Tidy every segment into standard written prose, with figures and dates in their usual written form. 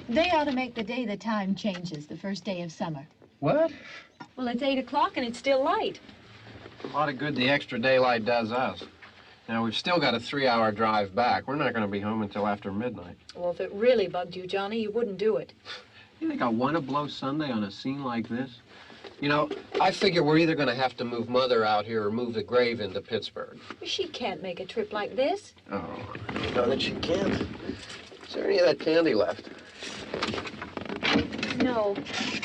They ought to make the day the time changes, the first day of summer. What? Well, it's 8 o'clock and it's still light. A lot of good the extra daylight does us. Now, we've still got a 3-hour drive back. We're not going to be home until after midnight. Well, if it really bugged you, Johnny, you wouldn't do it. You think I want to blow Sunday on a scene like this? You know, I figure we're either going to have to move Mother out here or move the grave into Pittsburgh. She can't make a trip like this. Oh, you know that she can't. Is there any of that candy left? No.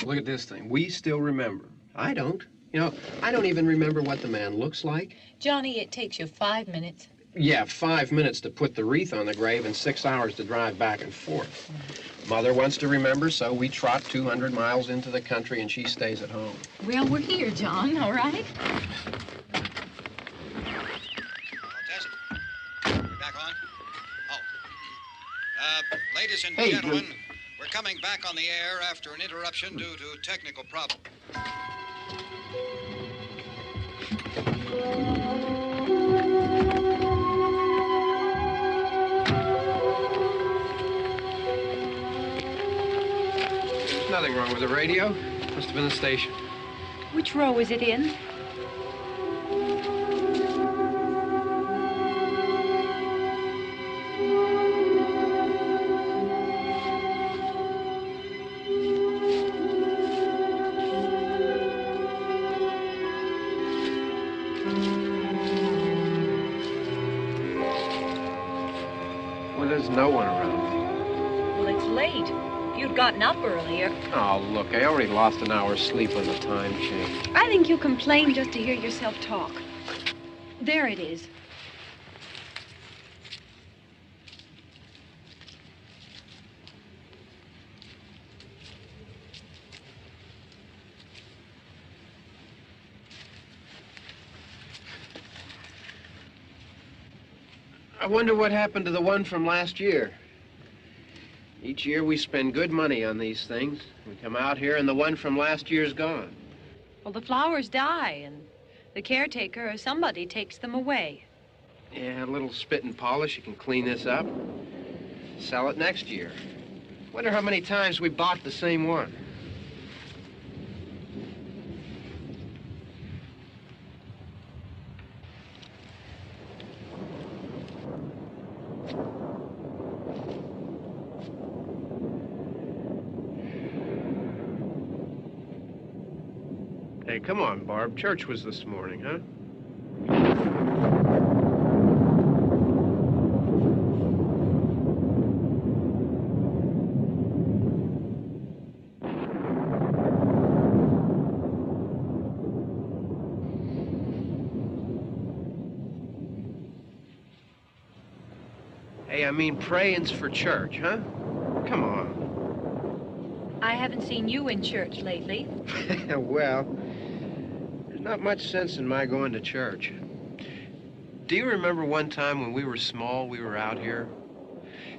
Look at this thing. We still remember. I don't. You know, I don't even remember what the man looks like. Johnny, it takes you 5 minutes. Yeah, 5 minutes to put the wreath on the grave and 6 hours to drive back and forth. Mother wants to remember, so we trot 200 miles into the country and she stays at home. Well, we're here, John, all right? Test. We're back on? Oh. Ladies and Hey, gentlemen, we're coming back on the air after an interruption due to technical problem. There's nothing wrong with the radio. Must have been the station. Which row is it in? Well, there's no one around. Well, it's late. If you'd gotten up earlier. Oh, look, I already lost an hour's sleep on the time change. I think you complain just to hear yourself talk. There it is. I wonder what happened to the one from last year. Each year we spend good money on these things. We come out here and the one from last year's gone. Well, the flowers die, and the caretaker or somebody takes them away. Yeah, a little spit and polish. You can clean this up. Sell it next year. Wonder how many times we bought the same one. Hey, come on, Barb. Church was this morning, huh? Hey, I mean, praying's for church, huh? Come on. I haven't seen you in church lately. Well, there's not much sense in my going to church. Do you remember one time when we were small, we were out here?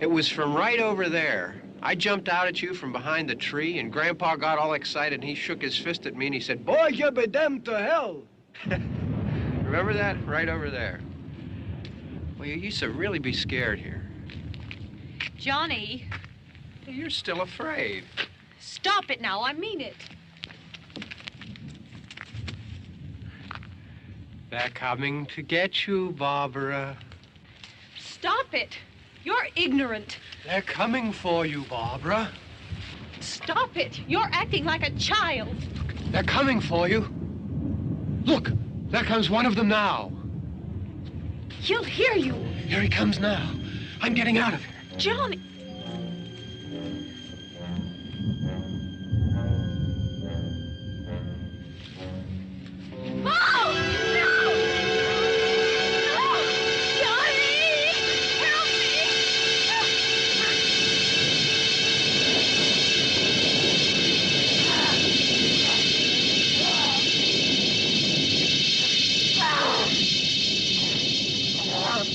It was from right over there. I jumped out at you from behind the tree, and Grandpa got all excited, and he shook his fist at me, and he said, "Boy, you'll be damned to hell." Remember that? Right over there. Well, you used to really be scared here. Johnny. You're still afraid. Stop it now. I mean it. They're coming to get you, Barbara. Stop it. You're ignorant. They're coming for you, Barbara. Stop it. You're acting like a child. They're coming for you. Look, there comes one of them now. He'll hear you. Here he comes now. I'm getting out of here. Johnny. Oh, no! No! Johnny! Help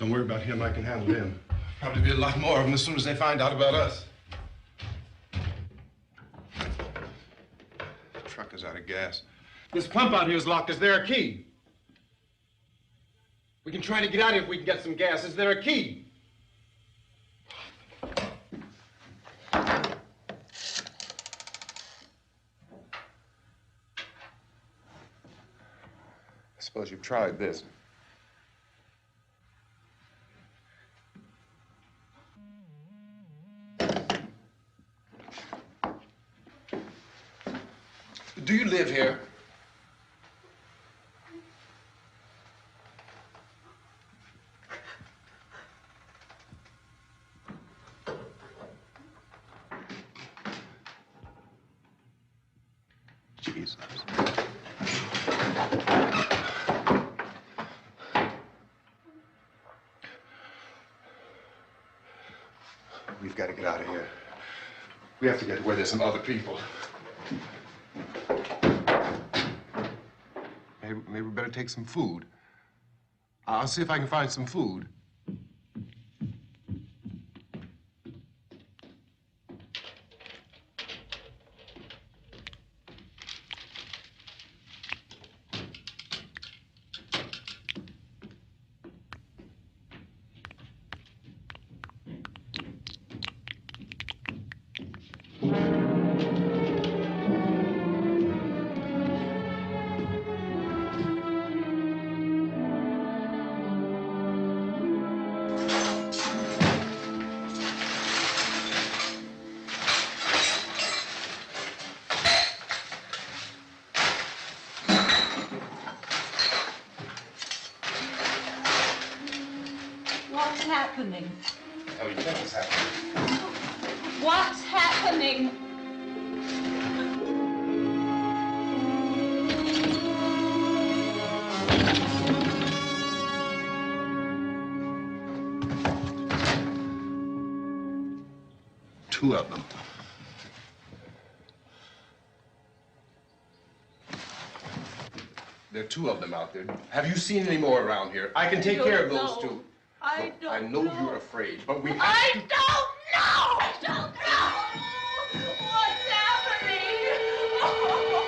Don't worry about him. I can handle him. Probably be a lot more of them as soon as they find out about us. The truck is out of gas. This pump out here is locked. Is there a key? We can try to get out of here if we can get some gas. Is there a key? I suppose you've tried this. Do you live here? Jesus. We've got to get out of here. We have to get where there's some other people. Maybe we better take some food. I'll see if I can find some food. What's happening? Oh, you think what's happening? What's happening? Two of them. There are two of them out there. Have you seen any more around here? I can take care of those two. I Look, I know you're afraid, but we have I to... don't know! I don't know! What's happening? Oh.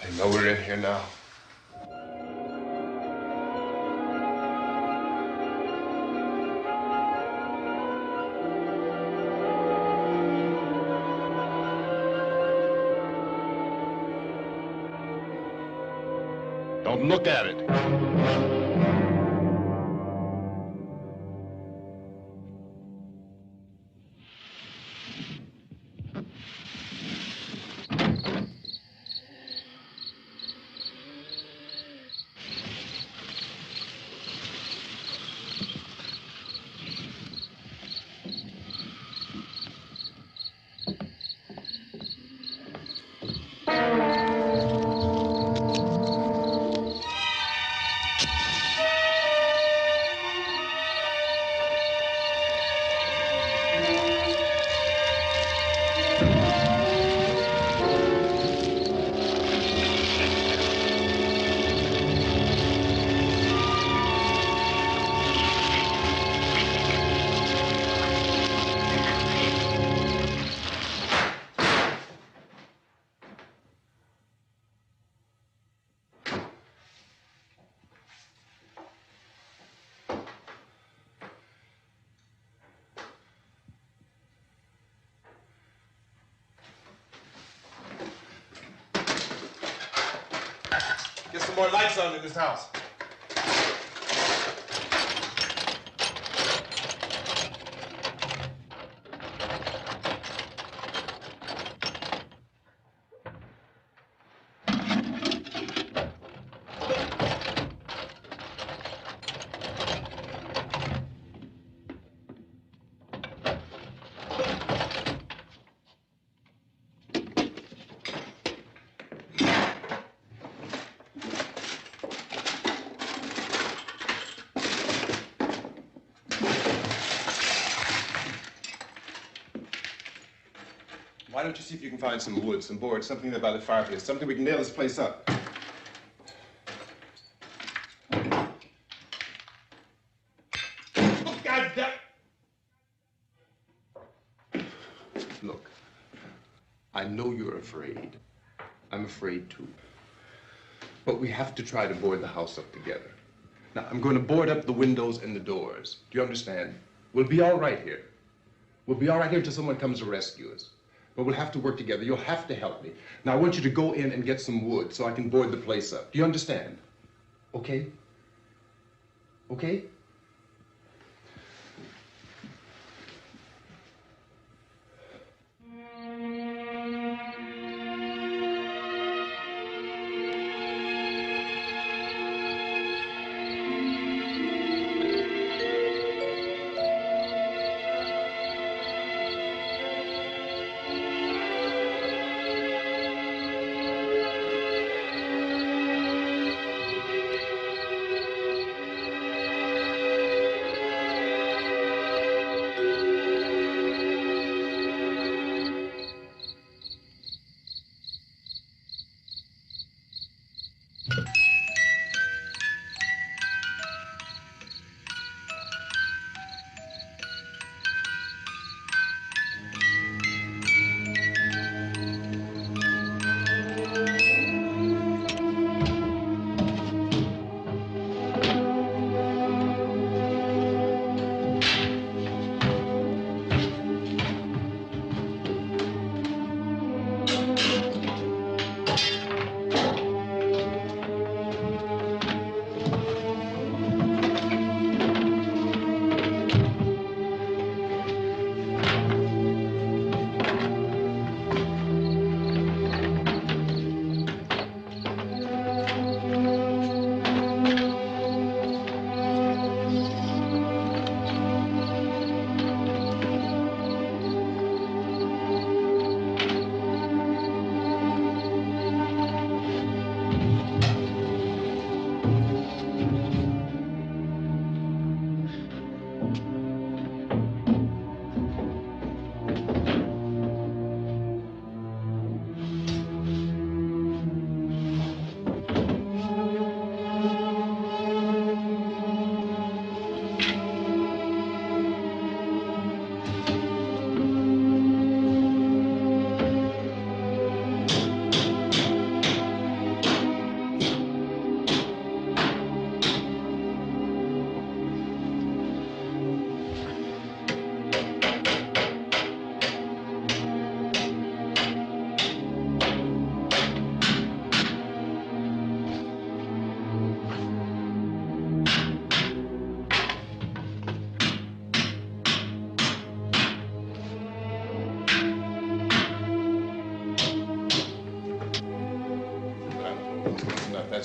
They know we're in here now. Come look at it. Get some more lights on in this house. Why don't you see if you can find some wood, some board, something there by the fireplace, something we can nail this place up. Oh, God damn! Look, I know you're afraid. I'm afraid too. But we have to try to board the house up together. Now, I'm going to board up the windows and the doors. Do you understand? We'll be all right here. We'll be all right here until someone comes to rescue us. But we'll have to work together. You'll have to help me. Now, I want you to go in and get some wood so I can board the place up. Do you understand? Okay? Okay?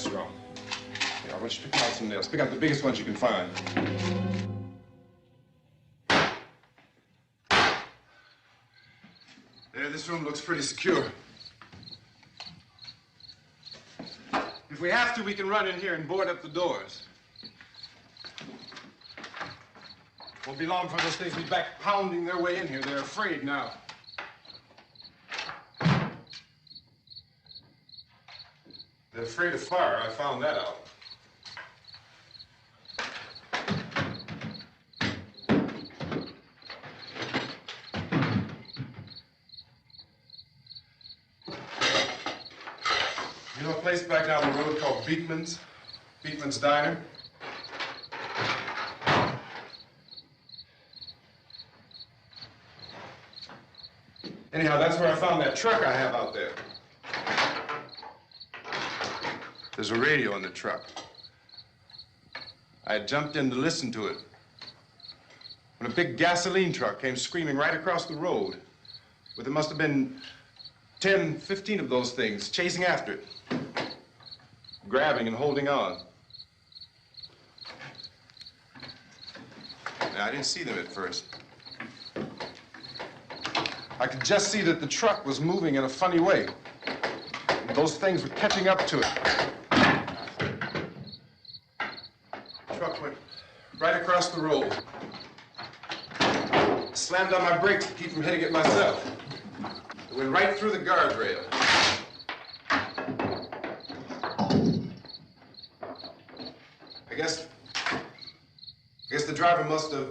this room. Here, I want you to pick out some nails. Pick out the biggest ones you can find. There, this room looks pretty secure. If we have to, we can run in here and board up the doors. Won't be long before those things be back pounding their way in here. They're afraid now. They're afraid of fire. I found that out. You know a place back down the road called Beekman's? Beekman's Diner? Anyhow, that's where I found that truck I have out there. There's a radio in the truck. I had jumped in to listen to it when a big gasoline truck came screaming right across the road with, it must have been 10, 15 of those things chasing after it, grabbing and holding on. Now, I didn't see them at first. I could just see that the truck was moving in a funny way. And those things were catching up to it. The truck went right across the road. Slammed on my brakes to keep from hitting it myself. It went right through the guardrail. I guess the driver must have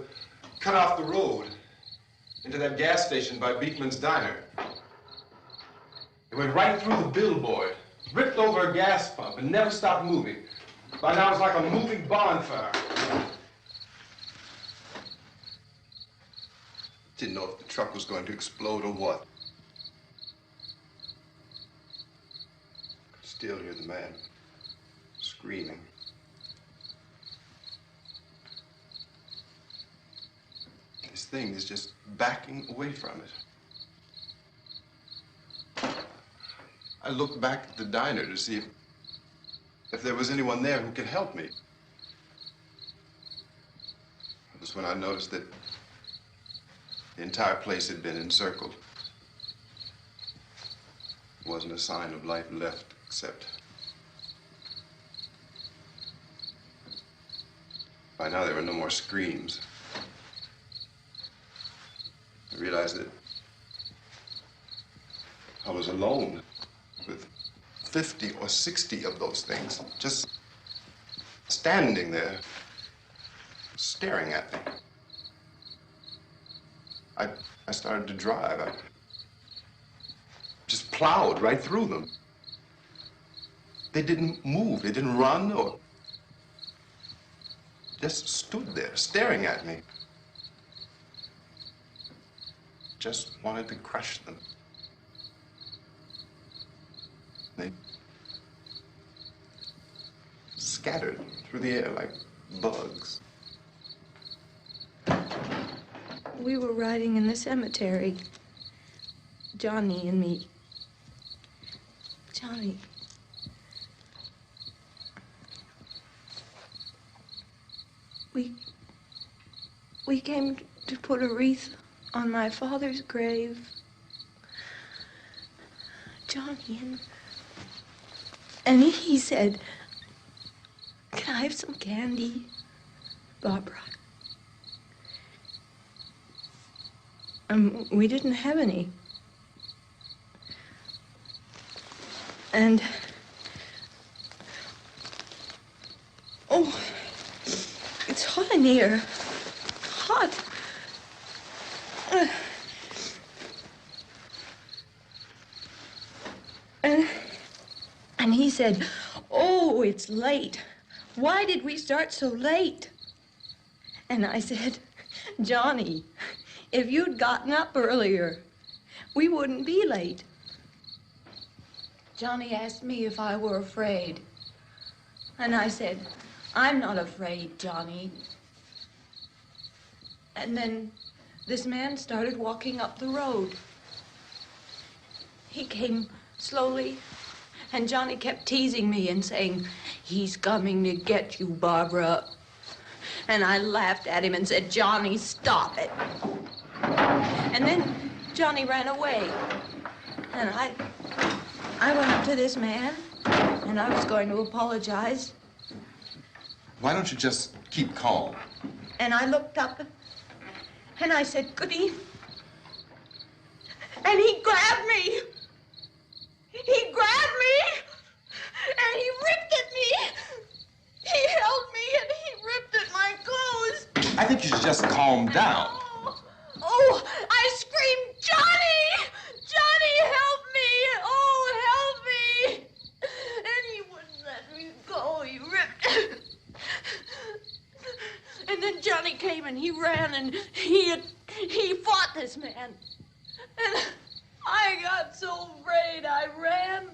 cut off the road into that gas station by Beekman's Diner. It went right through the billboard, ripped over a gas pump, and never stopped moving. By now, it was like a moving bonfire. Didn't know if the truck was going to explode or what. Could still hear the man screaming. This thing is just backing away from it. I looked back at the diner to see if there was anyone there who could help me. It was when I noticed that the entire place had been encircled. There wasn't a sign of life left except by now there were no more screams. I realized that I was alone with 50 or 60 of those things, just standing there, staring at me. I started to drive. I just plowed right through them. They didn't move. They didn't run or just stood there, staring at me. Just wanted to crush them. They scattered through the air like bugs. We were riding in the cemetery, Johnny and me. Johnny. We came to put a wreath on my father's grave. Johnny, and he said, "Can I have some candy, Barbara?" We didn't have any. And, oh, it's hot in here. Hot. And he said, "Oh, it's late. Why did we start so late?" And I said, "Johnny, if you'd gotten up earlier, we wouldn't be late." Johnny asked me if I were afraid. And I said, "I'm not afraid, Johnny." And then this man started walking up the road. He came slowly And Johnny kept teasing me and saying, "He's coming to get you, Barbara." And I laughed at him and said, "Johnny, stop it." And then Johnny ran away. And I went up to this man, and I was going to apologize. Why don't you just keep calm? And I looked up, and I said, "Good evening." And he grabbed me. He grabbed me, and he ripped at me. He held me, and he ripped at my clothes. I think you should just calm down. Oh, I screamed, "Johnny! Johnny, help me! Oh, help me!" And he wouldn't let me go. He ripped. And then Johnny came and he ran and he fought this man. And I got so afraid. I ran.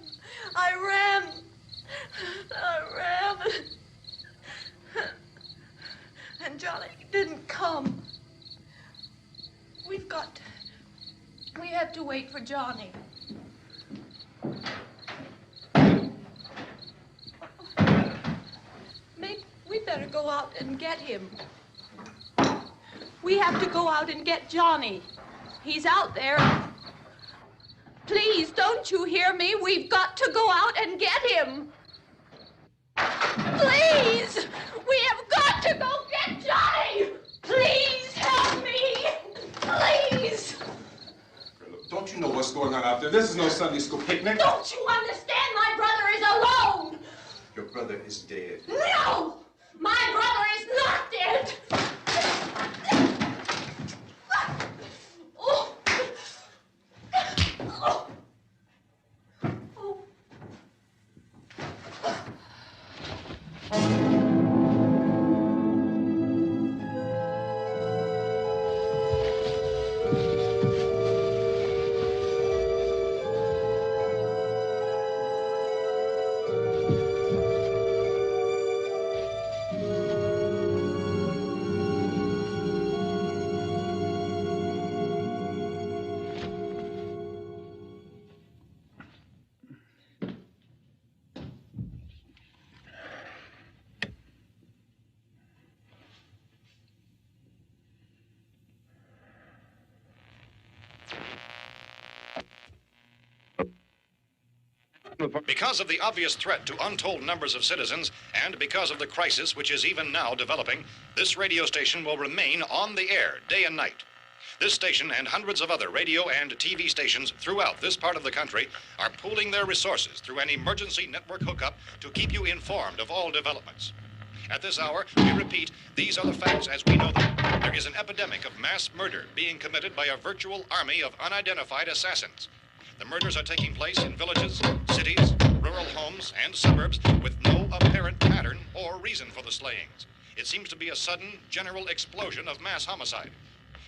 And Johnny didn't come. We have to wait for Johnny. Maybe we better go out and get him. We have to go out and get Johnny. He's out there. Please, don't you hear me? We've got to go out and get him. Please! We have got to go get Johnny! Please help me! Please! Look, don't you know what's going on out there? This is no Sunday school picnic. Don't you understand? My brother is alone! Your brother is dead. No! My brother is not dead! Oh. Oh. Oh. Because of the obvious threat to untold numbers of citizens, and because of the crisis which is even now developing, this radio station will remain on the air day and night. This station and hundreds of other radio and TV stations throughout this part of the country are pooling their resources through an emergency network hookup to keep you informed of all developments. At this hour, we repeat, these are the facts as we know them. There is an epidemic of mass murder being committed by a virtual army of unidentified assassins. The murders are taking place in villages, cities, rural homes, and suburbs with no apparent pattern or reason for the slayings. It seems to be a sudden, general explosion of mass homicide.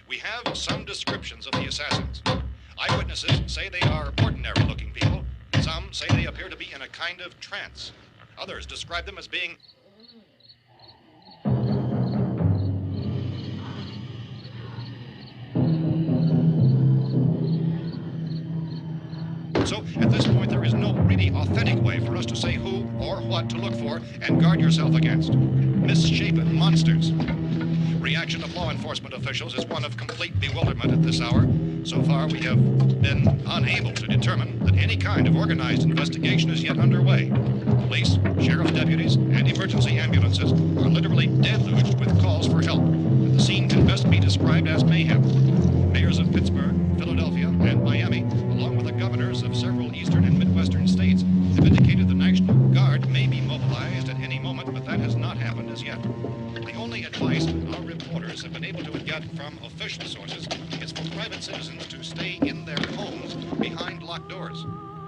We have some descriptions of the assassins. Eyewitnesses say they are ordinary-looking people. Some say they appear to be in a kind of trance. Others describe them as being So, at this point, there is no really authentic way for us to say who or what to look for and guard yourself against. Misshapen monsters. Reaction of law enforcement officials is one of complete bewilderment at this hour. So far, we have been unable to determine that any kind of organized investigation is yet underway. Police, sheriff's deputies, and emergency ambulances are literally deluged with calls for help. The scene can best be described as mayhem. Mayors of Pittsburgh, Philadelphia, and Miami, along with the governors of several eastern and midwestern states, have indicated the National Guard may be mobilized at any moment, but that has not happened as yet. The only advice our reporters have been able to get from official sources is for private citizens to stay in their homes behind locked doors.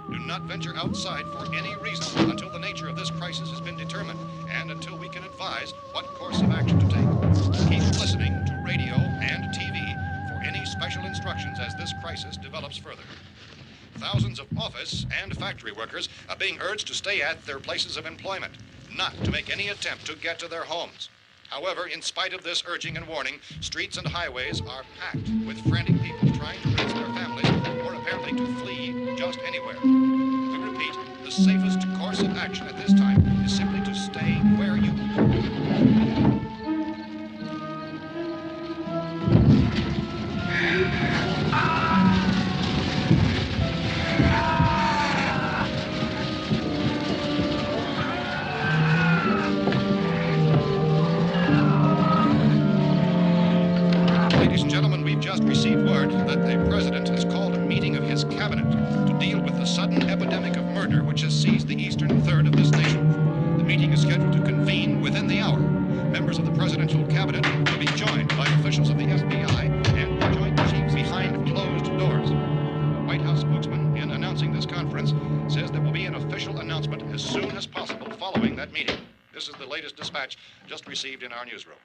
Do not venture outside for any reason until the nature of this crisis has been determined and until we can advise what course of action to take. Keep listening to radio and TV for any special instructions as this crisis develops further. Thousands of office and factory workers are being urged to stay at their places of employment, not to make any attempt to get to their homes. However, in spite of this urging and warning, streets and highways are packed with frantic people trying to reach their families or apparently to flee just anywhere. We repeat, the safest course of action at this time is simply to stay where you are. Ladies and gentlemen, we've just received word that the president has called a meeting of his cabinet to deal with the sudden epidemic of murder which has seized the eastern third of this nation. The meeting is scheduled to convene within the hour. Members of the presidential cabinet will be joined by officials of the FBI and joint chiefs behind closed doors. The White House spokesman, in announcing this conference, says there will be an official announcement as soon as possible following that meeting. This is the latest dispatch just received in our newsroom.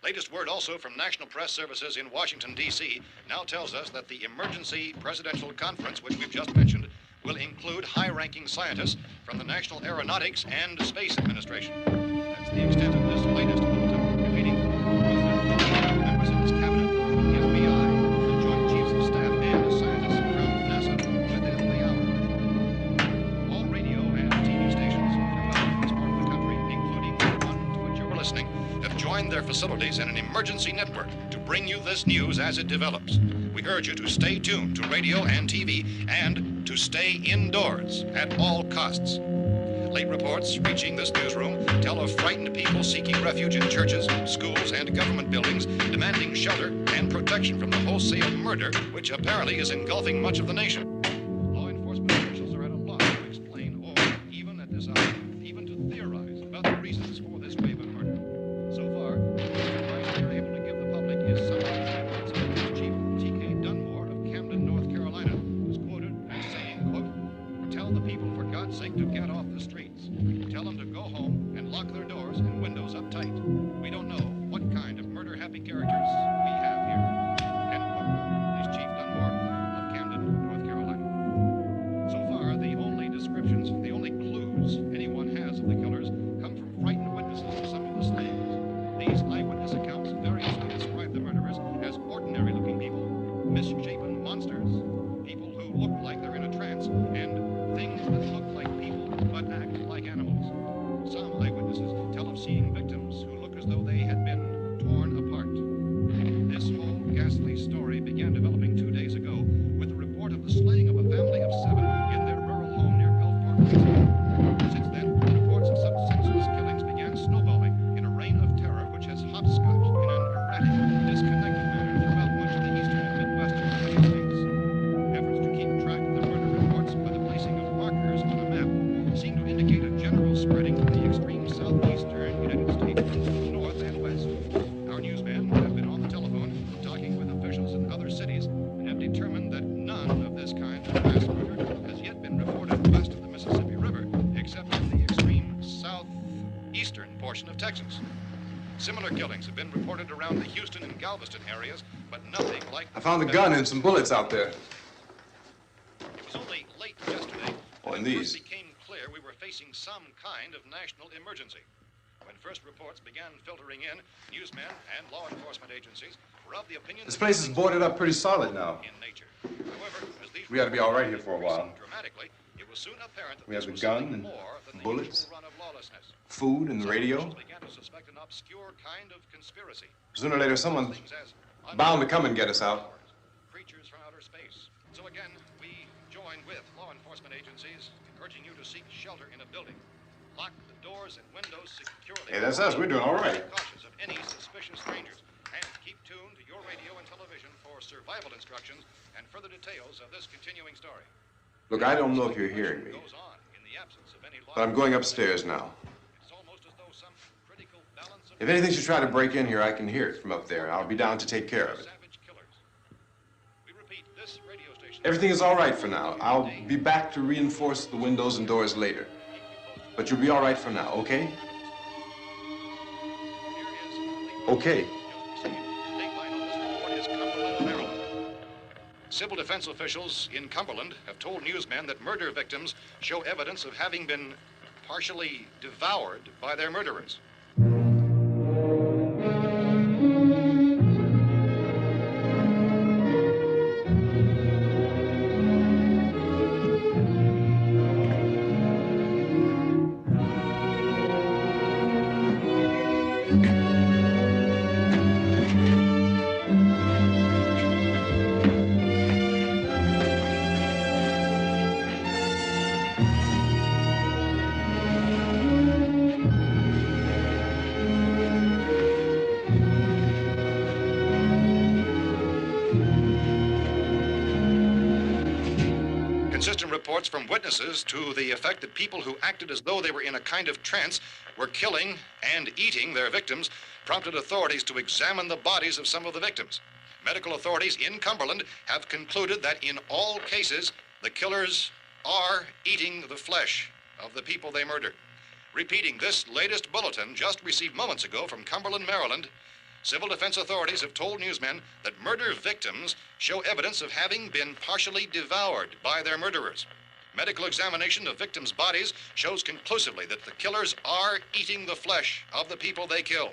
Latest word also from National Press Services in Washington, D.C. now tells us that the emergency presidential conference, which we've just mentioned, will include high-ranking scientists from the National Aeronautics and Space Administration. That's the extent of this latest bulletin. Repeating, the President, members of his cabinet, the FBI, the Joint Chiefs of Staff, and scientists from NASA within the hour. All radio and TV stations throughout this part of the country, including the one to which you're listening, have joined their facilities in an emergency network to bring you this news as it develops. We urge you to stay tuned to radio and TV and to stay indoors at all costs. Late reports reaching this newsroom tell of frightened people seeking refuge in churches, schools, and government buildings, demanding shelter and protection from the wholesale murder which apparently is engulfing much of the nation. Law enforcement officials are at a loss to explain or, even at this hour, even to theorize about the reasons for this wave of murder. So far, the advice we are able to give the public is some of the statements of Police Chief T.K. Dunmore of Camden, North Carolina, who's quoted as saying, quote, "Tell the people for God's sake to get off the streets. Tell them to go home and lock their doors and windows up tight. We don't know what kind of murder-happy characters we have here." End quote. Police Chief Dunmore of Camden, North Carolina. So far, the only descriptions, the only clues anyone has of the killers come from frightened witnesses to some of the slayings. These eyewitness accounts variously describe the murderers as ordinary-looking people, misshapen monsters, people who look like they're in a trance, and things that look like people but act like animals. Some eyewitnesses tell of seeing victims who look as though they had been torn apart. This whole ghastly story began developing 2 days ago with the report of the slaying of a family of 7 in their rural home near Gulfport, Louisiana. Since then, reports of such senseless killings began snowballing in a reign of terror which has hopscotched in an erratic, disconnected manner throughout much of the eastern and midwestern United States. Efforts to keep track of the murder reports by the placing of markers on a map seem to indicate a general spreading from the extreme southeastern United States to the north and west. Our newsmen have been on the telephone talking with officials in other cities and have determined that none of this kind of mass murder has yet been reported west of the Mississippi River, except in the extreme southeastern portion of Texas. Similar killings have been reported around the Houston and Galveston areas, but nothing like... I found a gun and some bullets out there. It was only late yesterday Oh, that and it these. first became clear we were facing some kind of national emergency. When first reports began filtering in, newsmen and law enforcement agencies were of the opinion This that place is things boarded were up pretty solid now. in nature. However, as these We ought to be all right here for a reports while. increased dramatically, it was soon apparent that We have this the was gun something and more than the bullets, usual run of lawlessness. food, and the Some radio. officials began to suspect an obscure kind of conspiracy. Sooner or later, someone's Things as bound to come and get us out. creatures from outer space. So again, we join with law enforcement agencies urging you to seek shelter in a building. Lock the doors and windows securely. Hey, that's us. We're doing all right. Be cautious of any suspicious strangers. And keep tuned to your radio and television for survival instructions and further details of this continuing story. Look, I don't know if you're hearing me, Goes on in the absence of any but I'm going upstairs now. It's almost as though some critical balance of If anything should try to break in here, I can hear it from up there. I'll be down to take care of it. savage killers. We repeat, this radio station. Everything is all right for now. I'll be back to reinforce the windows and doors later. But you'll be all right for now, okay? Okay. Civil defense officials in Cumberland have told newsmen that murder victims show evidence of having been partially devoured by their murderers. Consistent reports from witnesses to the effect that people who acted as though they were in a kind of trance were killing and eating their victims prompted authorities to examine the bodies of some of the victims. Medical authorities in Cumberland have concluded that in all cases, the killers are eating the flesh of the people they murdered. Repeating this latest bulletin just received moments ago from Cumberland, Maryland, civil defense authorities have told newsmen that murder victims show evidence of having been partially devoured by their murderers. Medical examination of victims' bodies shows conclusively that the killers are eating the flesh of the people they kill.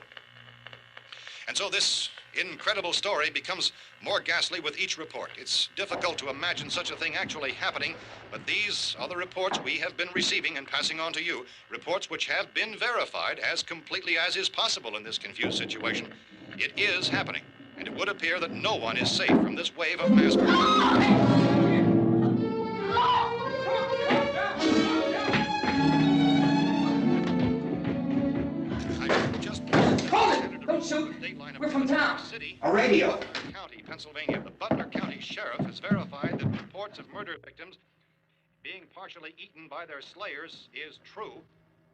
And so this incredible story becomes more ghastly with each report. It's difficult to imagine such a thing actually happening, but these are the reports we have been receiving and passing on to you, reports which have been verified as completely as is possible in this confused situation. It is happening, and it would appear that no one is safe from this wave of mass murder. Don't shoot. We're from town. A radio. County, Pennsylvania. The Butler County Sheriff has verified that reports of murder victims being partially eaten by their slayers is true.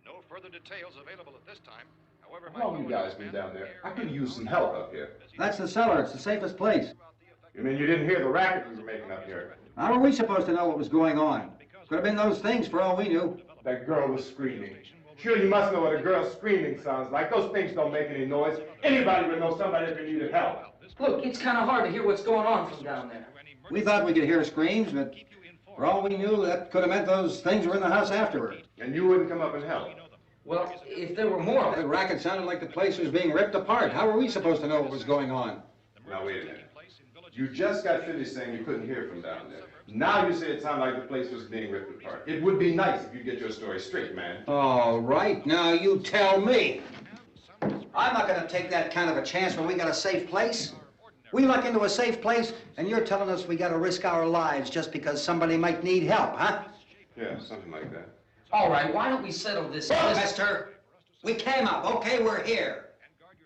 No further details available at this time. However, How long you guys been down there? I could use some help up here. That's the cellar. It's the safest place. You mean you didn't hear the racket we were making up here? How were we supposed to know what was going on? Could have been those things for all we knew. That girl was screaming. Sure, you must know what a girl screaming sounds like. Those things don't make any noise. Anybody would know somebody if they needed help. Look, it's kind of hard to hear what's going on from down there. We thought we could hear screams, but for all we knew, that could have meant those things were in the house afterward. And you wouldn't come up and help? Well, if there were more... The racket sounded like the place was being ripped apart. How were we supposed to know what was going on? Now, wait a minute. You just got finished saying you couldn't hear from down there. Now you say it sounded like the place was being ripped apart. It would be nice if you get your story straight, man. All right, now you tell me. I'm not going to take that kind of a chance when we got a safe place. We luck into a safe place, and you're telling us we got to risk our lives just because somebody might need help, huh? Yeah, something like that. All right, why don't we settle this? Look, mister, we came up. Okay, we're here.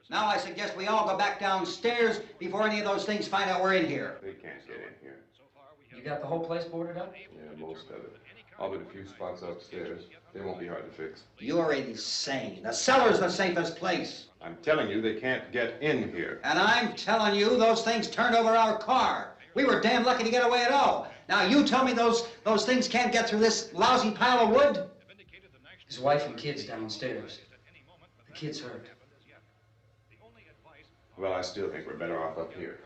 Now I suggest we all go back downstairs before any of those things find out we're in here. They can't get in here. You got the whole place boarded up? Yeah, most of it. All but a few spots upstairs. They won't be hard to fix. You're insane. The cellar's the safest place. I'm telling you, they can't get in here. And I'm telling you, those things turned over our car. We were damn lucky to get away at all. Now you tell me those things can't get through this lousy pile of wood? His wife and kids downstairs. The kid's hurt. Well, I still think we're better off up here.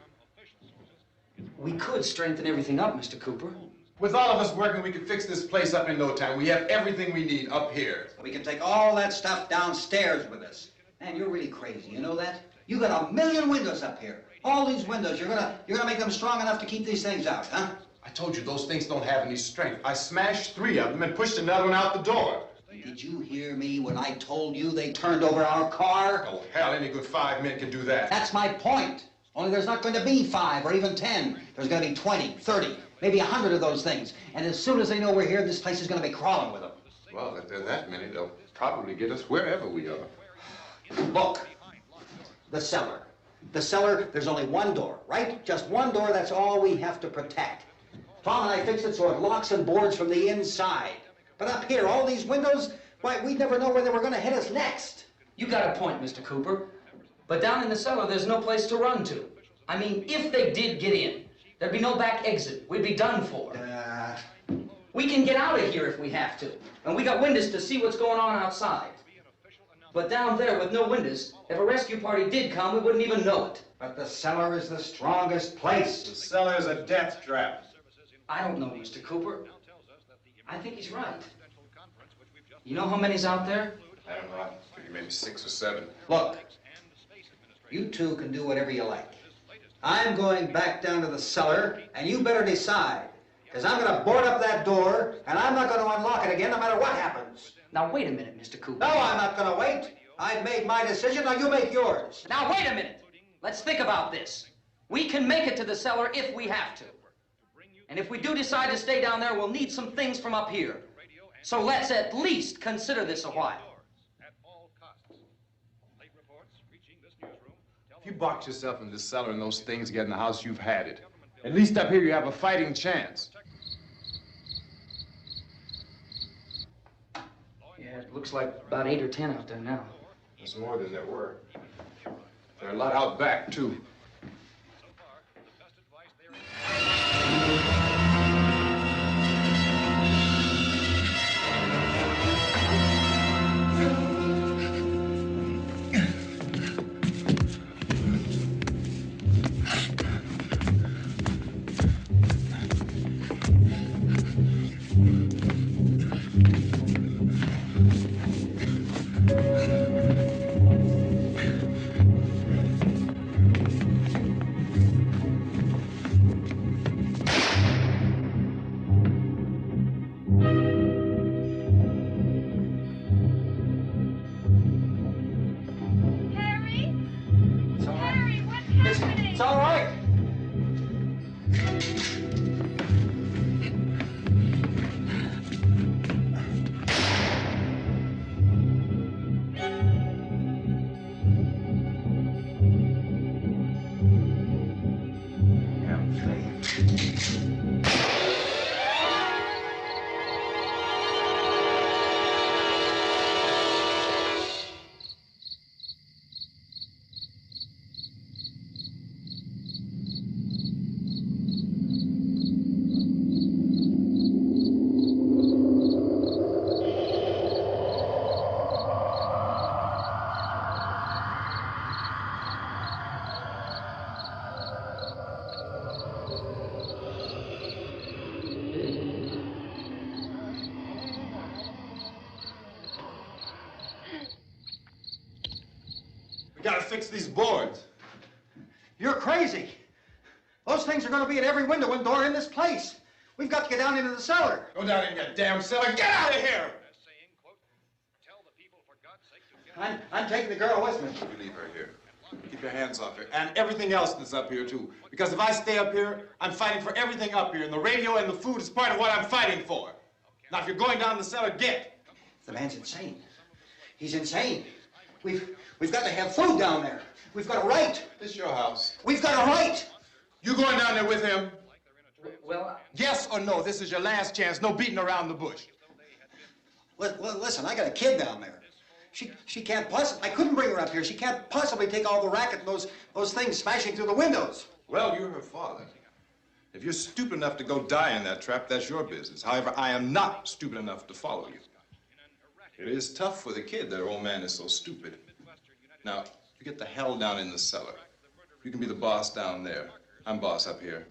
We could strengthen everything up, Mr. Cooper. With all of us working, we could fix this place up in no time. We have everything we need up here. We can take all that stuff downstairs with us. Man, you're really crazy, you know that? You got 1,000,000 windows up here. All these windows, you're gonna make them strong enough to keep these things out, huh? I told you those things don't have any strength. I smashed 3 of them and pushed another one out the door. Did you hear me when I told you they turned over our car? Oh, hell, any good 5 men can do that. That's my point. Only there's not going to be 5 or even 10. There's going to be 20, 30, maybe 100 of those things. And as soon as they know we're here, this place is going to be crawling with them. Well, if there are that many, they'll probably get us wherever we are. Look, the cellar. The cellar, there's only one door, right? Just one door, that's all we have to protect. Tom and I fixed it so it locks and boards from the inside. But up here, all these windows, why, we'd never know where they were going to hit us next. You got a point, Mr. Cooper. But down in the cellar, there's no place to run to. I mean, if they did get in, there'd be no back exit. We'd be done for. We can get out of here if we have to. And we got windows to see what's going on outside. But down there with no windows, if a rescue party did come, we wouldn't even know it. But the cellar is the strongest place. The cellar is a death trap. I don't know, Mr. Cooper. I think he's right. You know how many's out there? I don't know. I figure maybe 6 or 7. Look, you two can do whatever you like. I'm going back down to the cellar, and you better decide. Because I'm going to board up that door, and I'm not going to unlock it again no matter what happens. Now, wait a minute, Mr. Cooper. No, I'm not going to wait. I've made my decision, now you make yours. Now, wait a minute. Let's think about this. We can make it to the cellar if we have to. And if we do decide to stay down there, we'll need some things from up here. So let's at least consider this a while. If you box yourself in this cellar and those things get in the house, you've had it. At least up here you have a fighting chance. Yeah, it looks like about 8 or 10 out there now. That's more than there were. There are a lot out back, too. It's all right. We gotta fix these boards. You're crazy. Those things are going to be at every window and door in this place. We've got to get down into the cellar. Go down in your damn cellar. Get out of here! I'm taking the girl with me. You leave her here. Keep your hands off her. And everything else that's up here, too. Because if I stay up here, I'm fighting for everything up here. And the radio and the food is part of what I'm fighting for. Now, if you're going down the cellar, get. The man's insane. He's insane. We've got to have food down there. We've got a right. This is your house. We've got a right. You going down there with him? Well, Yes or no? This is your last chance. No beating around the bush. Listen, I got a kid down there. She can't possibly, I couldn't bring her up here. She can't possibly take all the racket and those things smashing through the windows. Well, you're her father. If you're stupid enough to go die in that trap, that's your business. However, I am not stupid enough to follow you. It is tough for the kid that her old man is so stupid. Now, you get the hell down in the cellar. You can be the boss down there. I'm boss up here.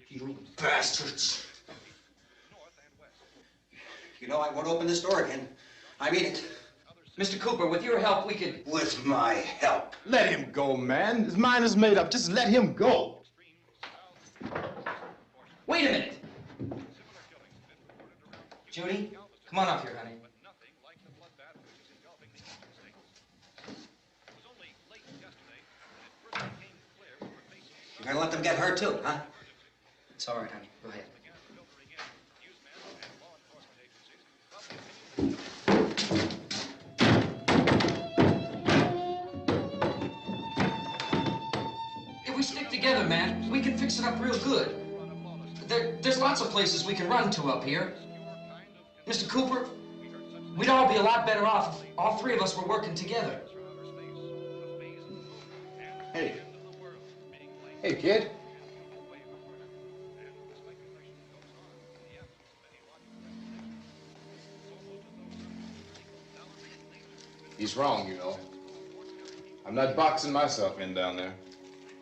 You bastards. You know, I won't open this door again. I mean it. Mr. Cooper, with your help, we could... With my help. Let him go, man. His mind is made up. Just let him go. Wait a minute. Judy, come on up here, honey. You're gonna let them get hurt too, huh? It's all right, honey. Go ahead. If we stick together, man, we can fix it up real good. There's lots of places we can run to up here. Mr. Cooper, we'd all be a lot better off if all three of us were working together. Hey. Hey, kid. He's wrong, you know. I'm not boxing myself in down there.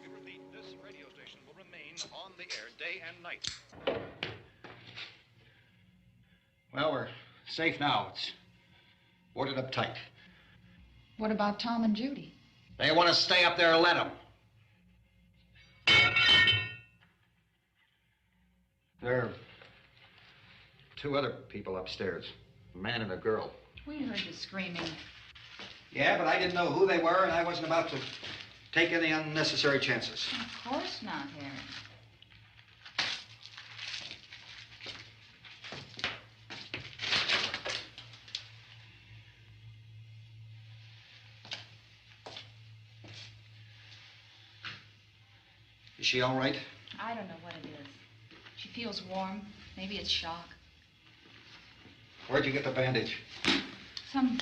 We repeat, this radio station will remain on the air day and night. Well, we're safe now. It's boarded up tight. What about Tom and Judy? They want to stay up there, let them. There are two other people upstairs, a man and a girl. We heard the screaming. Yeah, but I didn't know who they were, and I wasn't about to take any unnecessary chances. Of course not, Harry. Is she all right? I don't know what it is. She feels warm. Maybe it's shock. Where'd you get the bandage? Some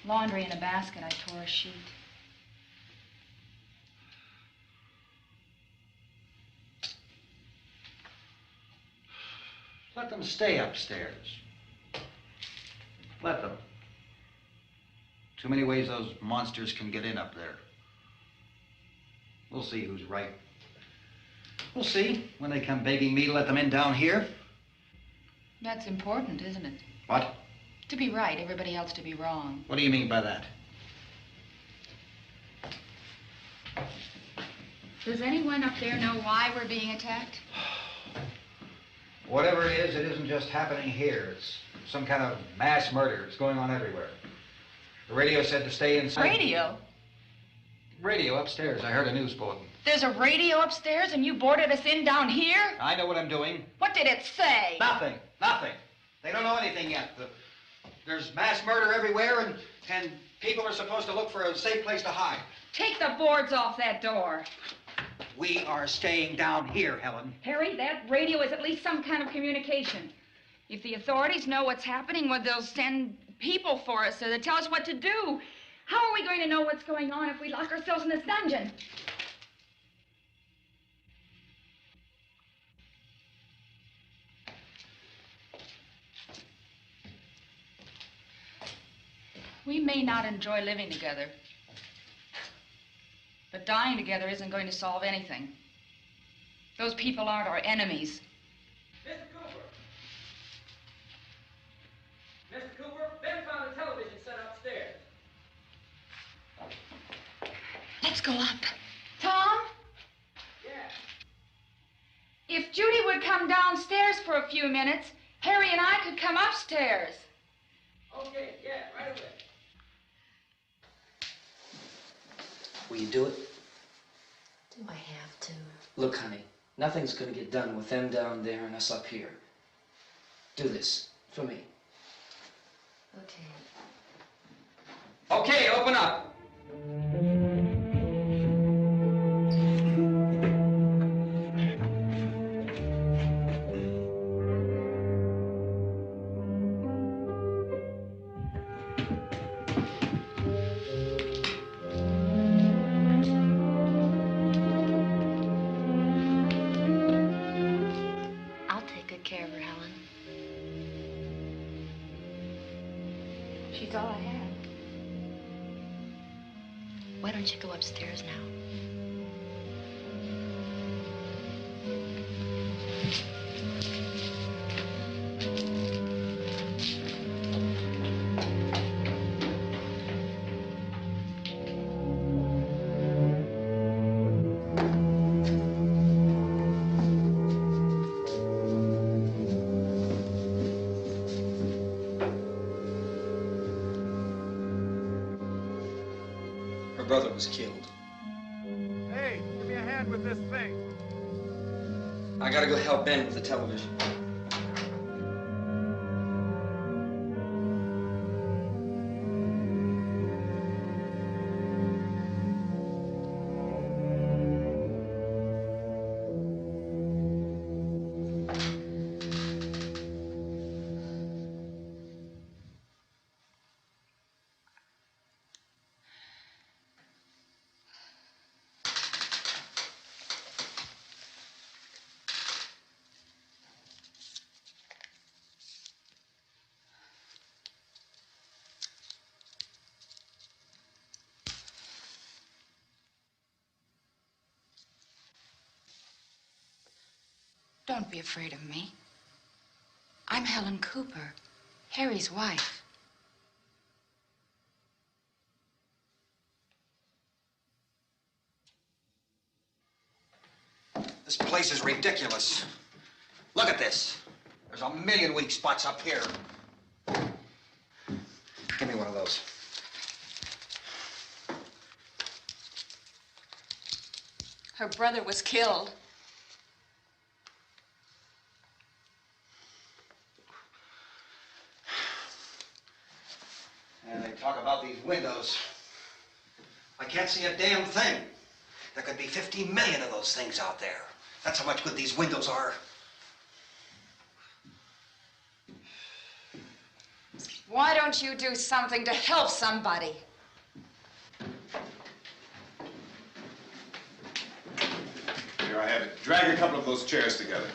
laundry in a basket. I tore a sheet. Let them stay upstairs. Let them. Too many ways those monsters can get in up there. We'll see who's right. We'll see when they come begging me to let them in down here. That's important, isn't it? What? To be right, everybody else to be wrong. What do you mean by that? Does anyone up there know why we're being attacked? Whatever it isn't just happening here. It's some kind of mass murder. It's going on everywhere. The radio said to stay inside. Radio? Radio upstairs. I heard a news bulletin. There's a radio upstairs and you boarded us in down here? I know what I'm doing. What did it say? Nothing. Nothing. They don't know anything yet. There's mass murder everywhere, and people are supposed to look for a safe place to hide. Take the boards off that door. We are staying down here, Helen. Harry, that radio is at least some kind of communication. If the authorities know what's happening, well, they'll send people for us so they'll tell us what to do. How are we going to know what's going on if we lock ourselves in this dungeon? We may not enjoy living together, but dying together isn't going to solve anything. Those people aren't our enemies. Mr. Cooper! Mr. Cooper, Ben found a television set upstairs. Let's go up. Tom? Yeah. If Judy would come downstairs for a few minutes, Harry and I could come upstairs. Okay, yeah, right away. Will you do it? Do I have to? Look, honey, nothing's gonna get done with them down there and us up here. Do this for me. Okay. Okay, open up. I'll take good care of her, Helen. She's all I have. Why don't you go upstairs now? Her brother was killed. Hey, give me a hand with this thing. I gotta go help Ben with the television. Don't be afraid of me. I'm Helen Cooper, Harry's wife. This place is ridiculous. Look at this. There's a million weak spots up here. those. Her brother was killed. And they talk about these windows. I can't see a damn thing. There could be 15 million of those things out there. That's how much good these windows are. Why don't you do something to help somebody? Here I have it. Drag a couple of those chairs together.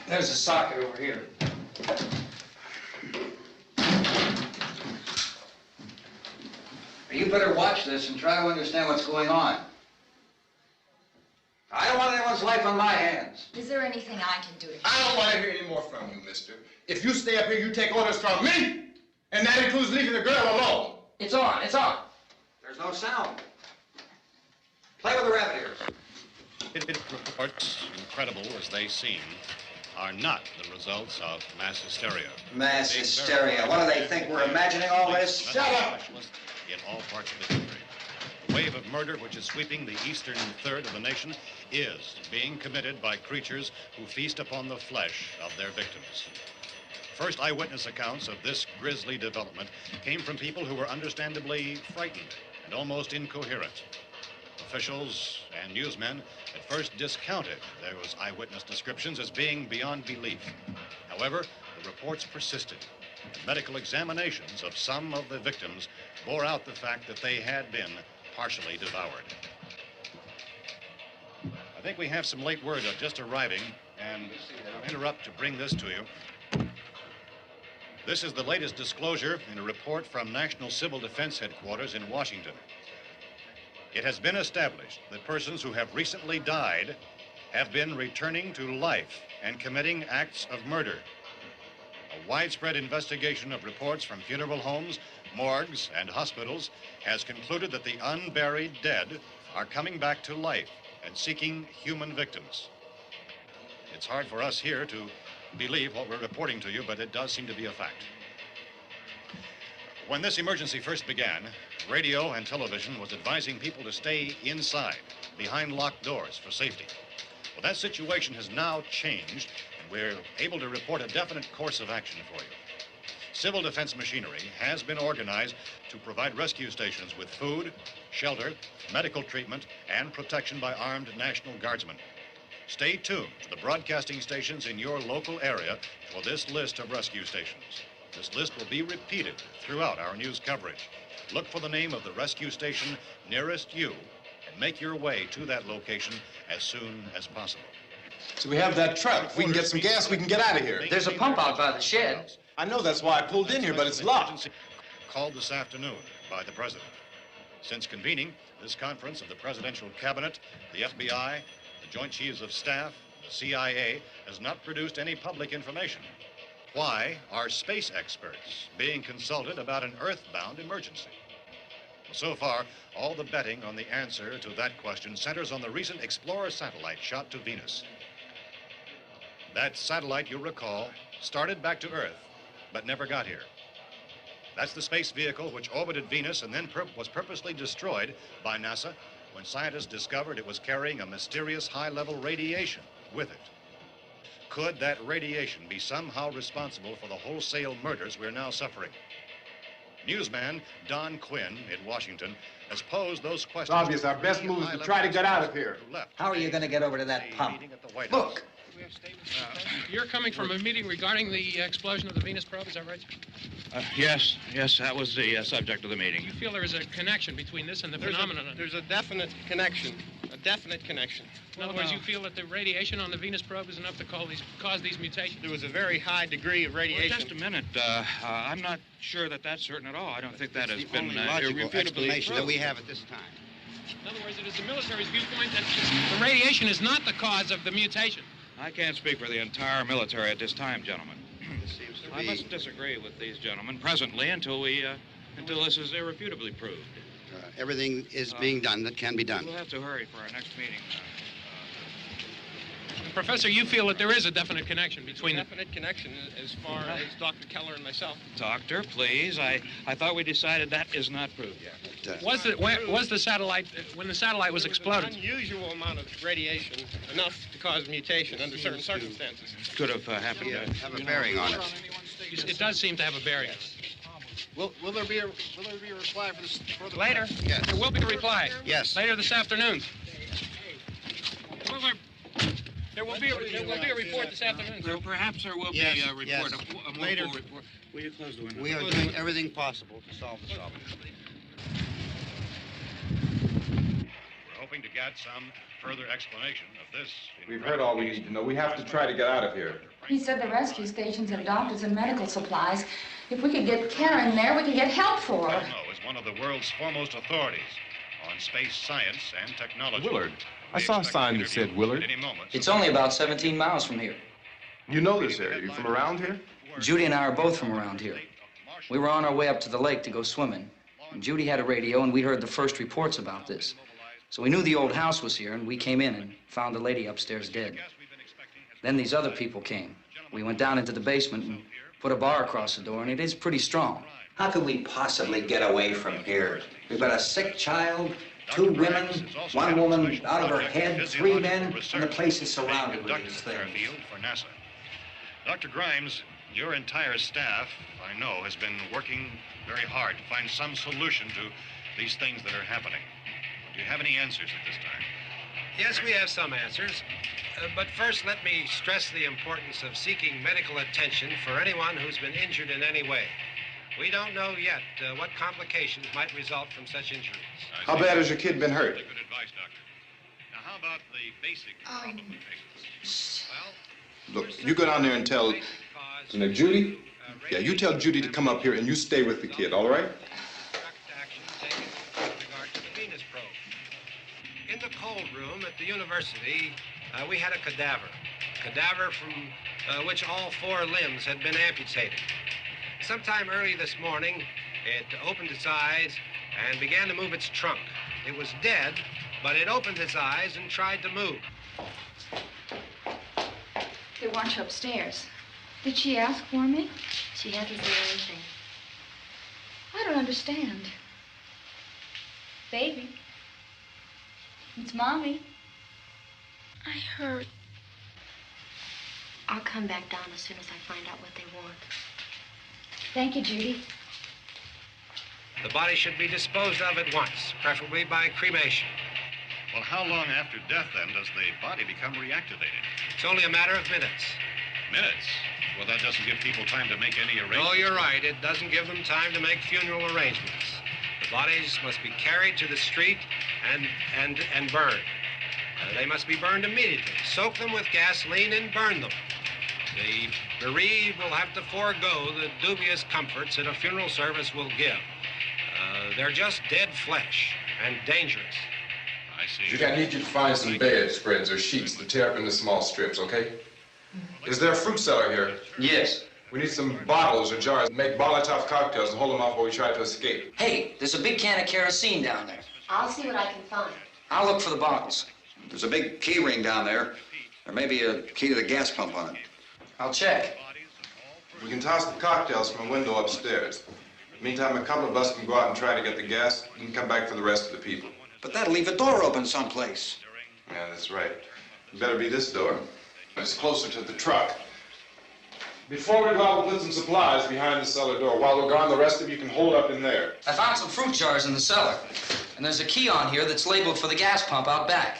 There's a socket over here. You better watch this and try to understand what's going on. I don't want anyone's life on my hands. Is there anything I can do to help? I don't want to hear any more from you, mister. If you stay up here, you take orders from me. And that includes leaving the girl alone. It's on, it's on. There's no sound. Play with the rabbit ears. Reports, incredible as they seem, are not the results of mass hysteria. Mass hysteria. What do they think? We're imagining all this? Shut up! In all parts of the country. The wave of murder which is sweeping the eastern third of the nation is being committed by creatures who feast upon the flesh of their victims. First eyewitness accounts of this grisly development came from people who were understandably frightened and almost incoherent. Officials and newsmen at first discounted those eyewitness descriptions as being beyond belief. However, the reports persisted. And medical examinations of some of the victims bore out the fact that they had been partially devoured. I think we have some late word just arriving, and I'll interrupt to bring this to you. This is the latest disclosure in a report from National Civil Defense Headquarters in Washington. It has been established that persons who have recently died have been returning to life and committing acts of murder. A widespread investigation of reports from funeral homes, morgues, and hospitals has concluded that the unburied dead are coming back to life and seeking human victims. It's hard for us here to believe what we're reporting to you, but it does seem to be a fact. When this emergency first began, radio and television was advising people to stay inside, behind locked doors for safety. Well, that situation has now changed, and we're able to report a definite course of action for you. Civil defense machinery has been organized to provide rescue stations with food, shelter, medical treatment, and protection by armed National Guardsmen. Stay tuned to the broadcasting stations in your local area for this list of rescue stations. This list will be repeated throughout our news coverage. Look for the name of the rescue station nearest you and make your way to that location as soon as possible. So we have that truck. If we can get some gas, we can get out of here. There's a pump out by the shed. I know, that's why I pulled in here, but it's locked. Called this afternoon by the president. Since convening this conference of the presidential cabinet, the FBI, the Joint Chiefs of Staff, the CIA has not produced any public information. Why are space experts being consulted about an earthbound emergency? Well, so far, all the betting on the answer to that question centers on the recent Explorer satellite shot to Venus. That satellite, you'll recall, started back to Earth, but never got here. That's the space vehicle which orbited Venus and then was purposely destroyed by NASA when scientists discovered it was carrying a mysterious high-level radiation with it. Could that radiation be somehow responsible for the wholesale murders we're now suffering? Newsman Don Quinn in Washington has posed those questions. It's obvious our best move is to try to get out of here. How are you going to get over to that pump? Look! You're coming from a meeting regarding the explosion of the Venus probe, is that right? Yes, that was the subject of the meeting. You feel there is a connection between this and the phenomenon? There's a definite connection. A definite connection. In other words, you feel that the radiation on the Venus probe is enough to cause these mutations? There was a very high degree of radiation. Well, just a minute. I'm not sure that that's certain at all. I don't think that has been logical irrefutably explanation that proved. we have at this time. In other words, it is the military's viewpoint that the radiation is not the cause of the mutation. I can't speak for the entire military at this time, gentlemen. This seems to I be... must disagree with these gentlemen presently until this is irrefutably proved. everything is being done that can be done. We'll have to hurry for our next meeting. Professor, you feel that there is a definite connection between the... Definite connection as far as Dr. Keller and myself. Doctor, please. I thought we decided that is not proved yet. Was the satellite, when the satellite was exploded? An unusual amount of radiation, enough to cause mutation under certain circumstances. Could have happened. Have a bearing on it. It does seem to have a bearing. Will there be a reply for this further? Later? Yes. There will be a reply. Yes. Later this afternoon. There will be a report this afternoon. Perhaps there will be a report. Yes. A Later. report. Will you close the window? We are doing everything possible to solve the problem. We're hoping to get some further explanation of this. We've heard all we need to know. We have to try to get out of here. He said the rescue stations have doctors and medical supplies. If we could get care in there, we could get help for her. Cosmo is one of the world's foremost authorities on space science and technology. Willard. I saw a sign that said Willard. It's only about 17 miles from here. You know this area. You from around here? Judy and I are both from around here. We were on our way up to the lake to go swimming. And Judy had a radio, and we heard the first reports about this. So we knew the old house was here, and we came in and found the lady upstairs dead. Then these other people came. We went down into the basement and put a bar across the door, and it is pretty strong. How could we possibly get away from here? We've got a sick child, 2 women, 1 woman out of her head, 3 men, and the place is surrounded with these things. For NASA. Dr. Grimes, your entire staff, I know, has been working very hard to find some solution to these things that are happening. Do you have any answers at this time? Yes, we have some answers. But first, let me stress the importance of seeking medical attention for anyone who's been injured in any way. We don't know yet what complications might result from such injuries. How bad has your kid been hurt? Good advice, Doctor. Now, how about the basic problem of patients? Well, Look, you go down there and tell... Judy? Yeah, you tell Judy to come up here and you stay with the kid, all right? In the cold room at the university, we had a cadaver from which all 4 limbs had been amputated. Sometime early this morning, it opened its eyes and began to move its trunk. It was dead, but it opened its eyes and tried to move. They want you upstairs. Did she ask for me? She hasn't said anything. I don't understand. Baby. It's Mommy. I heard. I'll come back down as soon as I find out what they want. Thank you, Judy. The body should be disposed of at once, preferably by cremation. well, how long after death, then, does the body become reactivated? It's only a matter of minutes. Minutes? Well, that doesn't give people time to make any arrangements. No, you're right. It doesn't give them time to make funeral arrangements. The bodies must be carried to the street and burned. They must be burned immediately. Soak them with gasoline and burn them. The bereaved will have to forego the dubious comforts that a funeral service will give. They're just dead flesh and dangerous. I see. Judy, I need you to find some bedspreads or sheets to tear up into small strips, okay? Is there a fruit cellar here? Yes. We need some bottles or jars to make Molotov cocktails and hold them off while we try to escape. Hey, there's a big can of kerosene down there. I'll see what I can find. I'll look for the bottles. There's a big key ring down there. There may be a key to the gas pump on it. I'll check. We can toss the cocktails from a window upstairs. Meantime, a couple of us can go out and try to get the gas and come back for the rest of the people. But that'll leave a door open someplace. Yeah, that's right. It better be this door. It's closer to the truck. Before we go out, we'll put some supplies behind the cellar door. While we're gone, the rest of you can hold up in there. I found some fruit jars in the cellar. And there's a key on here that's labeled for the gas pump out back.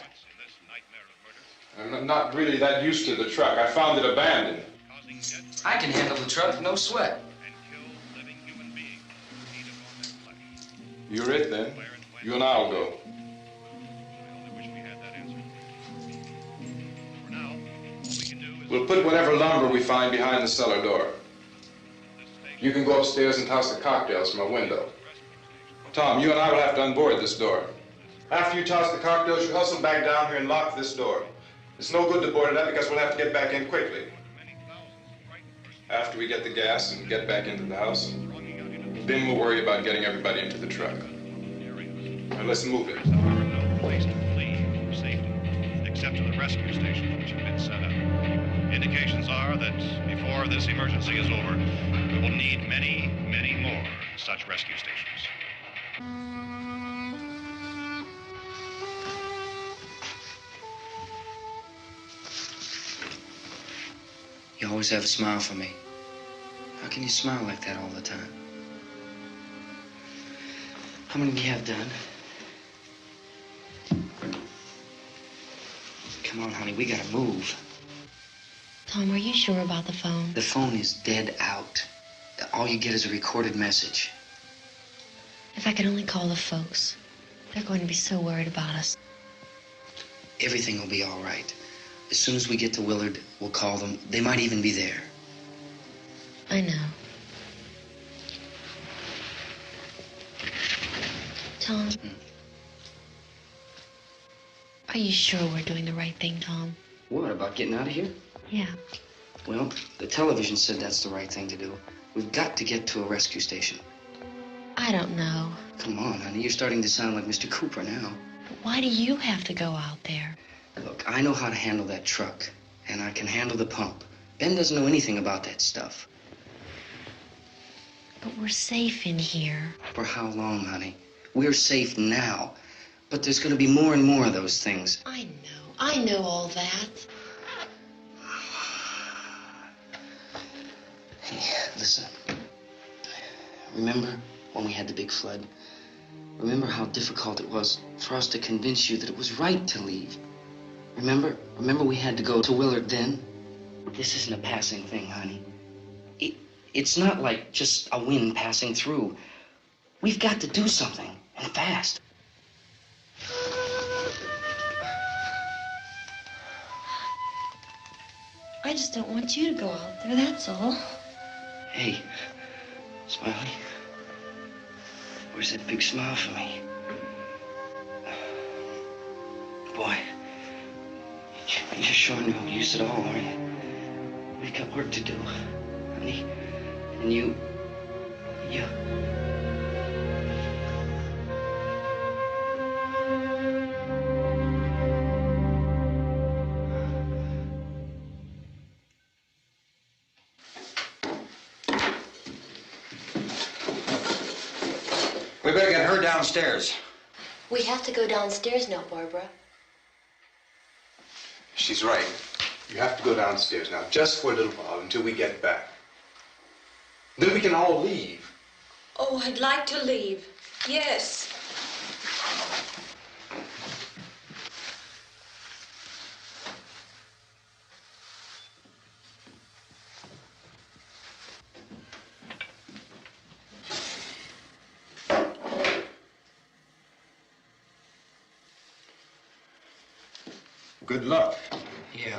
I'm not really that used to the truck. I found it abandoned. I can handle the truck, no sweat. You're it, then. You and I'll go. We'll put whatever lumber we find behind the cellar door. You can go upstairs and toss the cocktails from a window. Tom, you and I will have to unboard this door. After you toss the cocktails, you hustle back down here and lock this door. It's no good to board it up because we'll have to get back in quickly. After we get the gas and get back into the house, then we'll worry about getting everybody into the truck. Now let's move it. No place to flee for safety, except to the rescue. rescue stations which have been set up. Indications are that before this emergency is over, we will need many, many more such rescue stations. You always have a smile for me. How can you smile like that all the time? How many do you have done? Come on, honey, we gotta move. Tom, are you sure about the phone? The phone is dead out. All you get is a recorded message. If I could only call the folks. They're going to be so worried about us. Everything will be all right. As soon as we get to Willard, we'll call them. They might even be there. I know. Tom, are you sure we're doing the right thing, Tom? What, about getting out of here? Yeah. Well, the television said that's the right thing to do. We've got to get to a rescue station. I don't know. Come on, honey, you're starting to sound like Mr. Cooper now. But why do you have to go out there? Look, I know how to handle that truck, and I can handle the pump. Ben doesn't know anything about that stuff. But we're safe in here. For how long, honey? We're safe now. But there's going to be more and more of those things. I know all that. Hey, listen. Remember when we had the big flood? Remember how difficult it was for us to convince you that it was right to leave? Remember we had to go to Willard then? This isn't a passing thing, honey. It's not like just a wind passing through. We've got to do something, and fast. I just don't want you to go out there, that's all. Hey, Smiley, where's that big smile for me? Boy, you're showing no use at all, aren't you? We've got work to do, honey. And you... We better get her downstairs. We have to go downstairs now, Barbara. She's right. You have to go downstairs now, just for a little while, until we get back. Then we can all leave. Oh, I'd like to leave. Yes. Good luck. Yeah.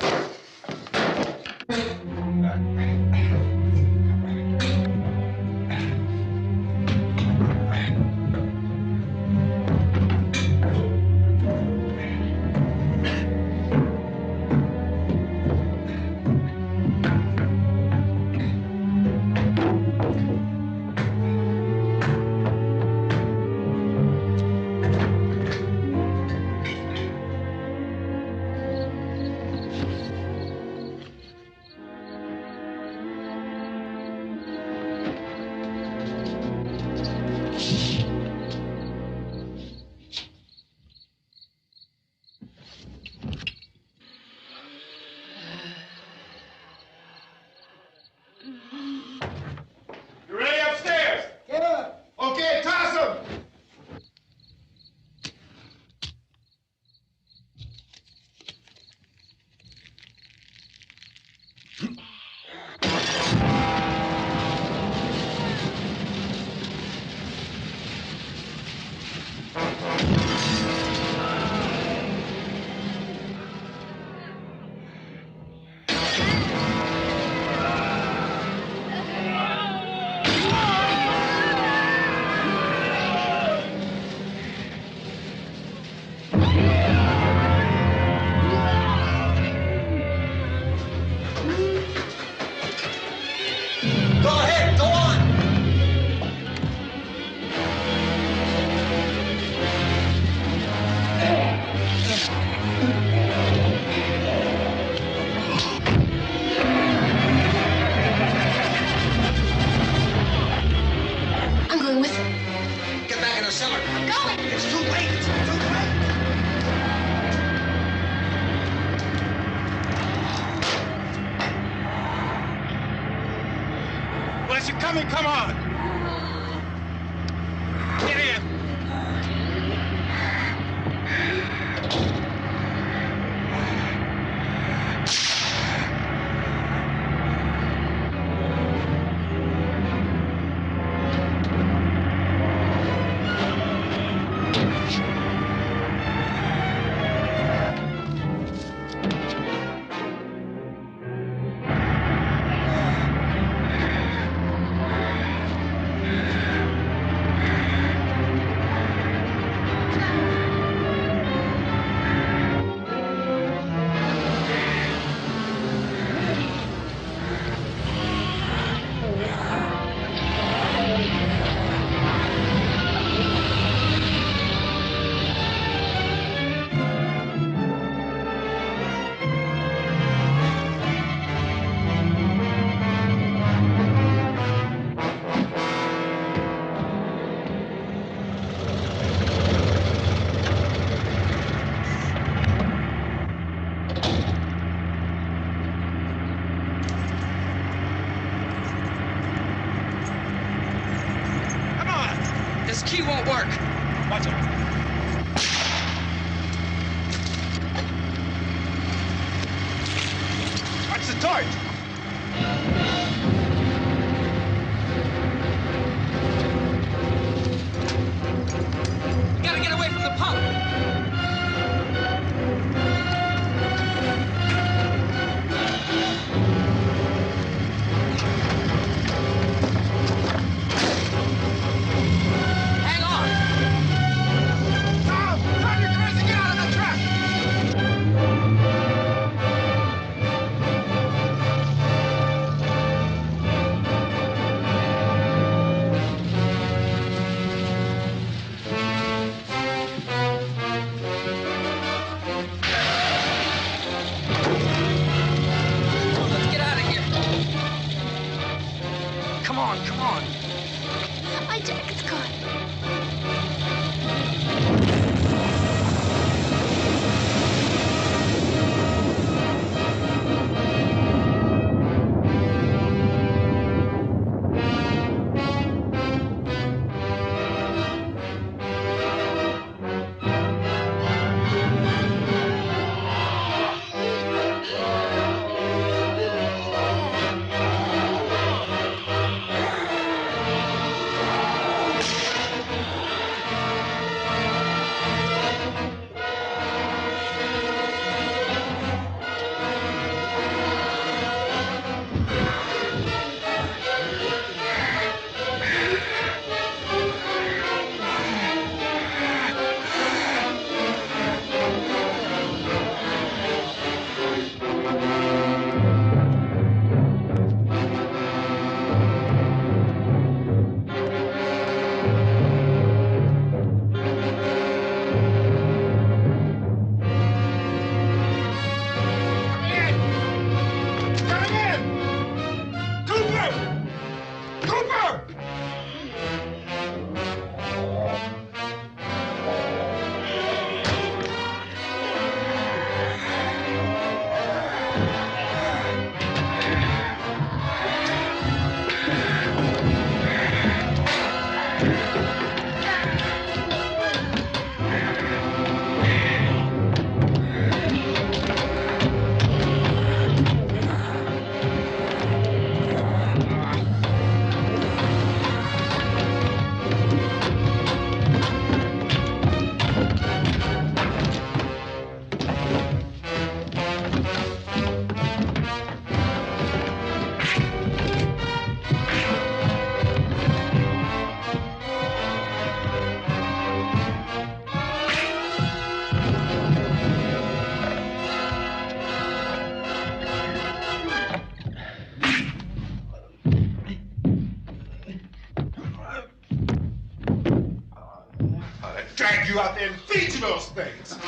coming, come on! Get in! This key won't work. Watch it. Watch the torch. We gotta get away from the pump. Come on. My jacket's gone. Drag you out there and feed you those things.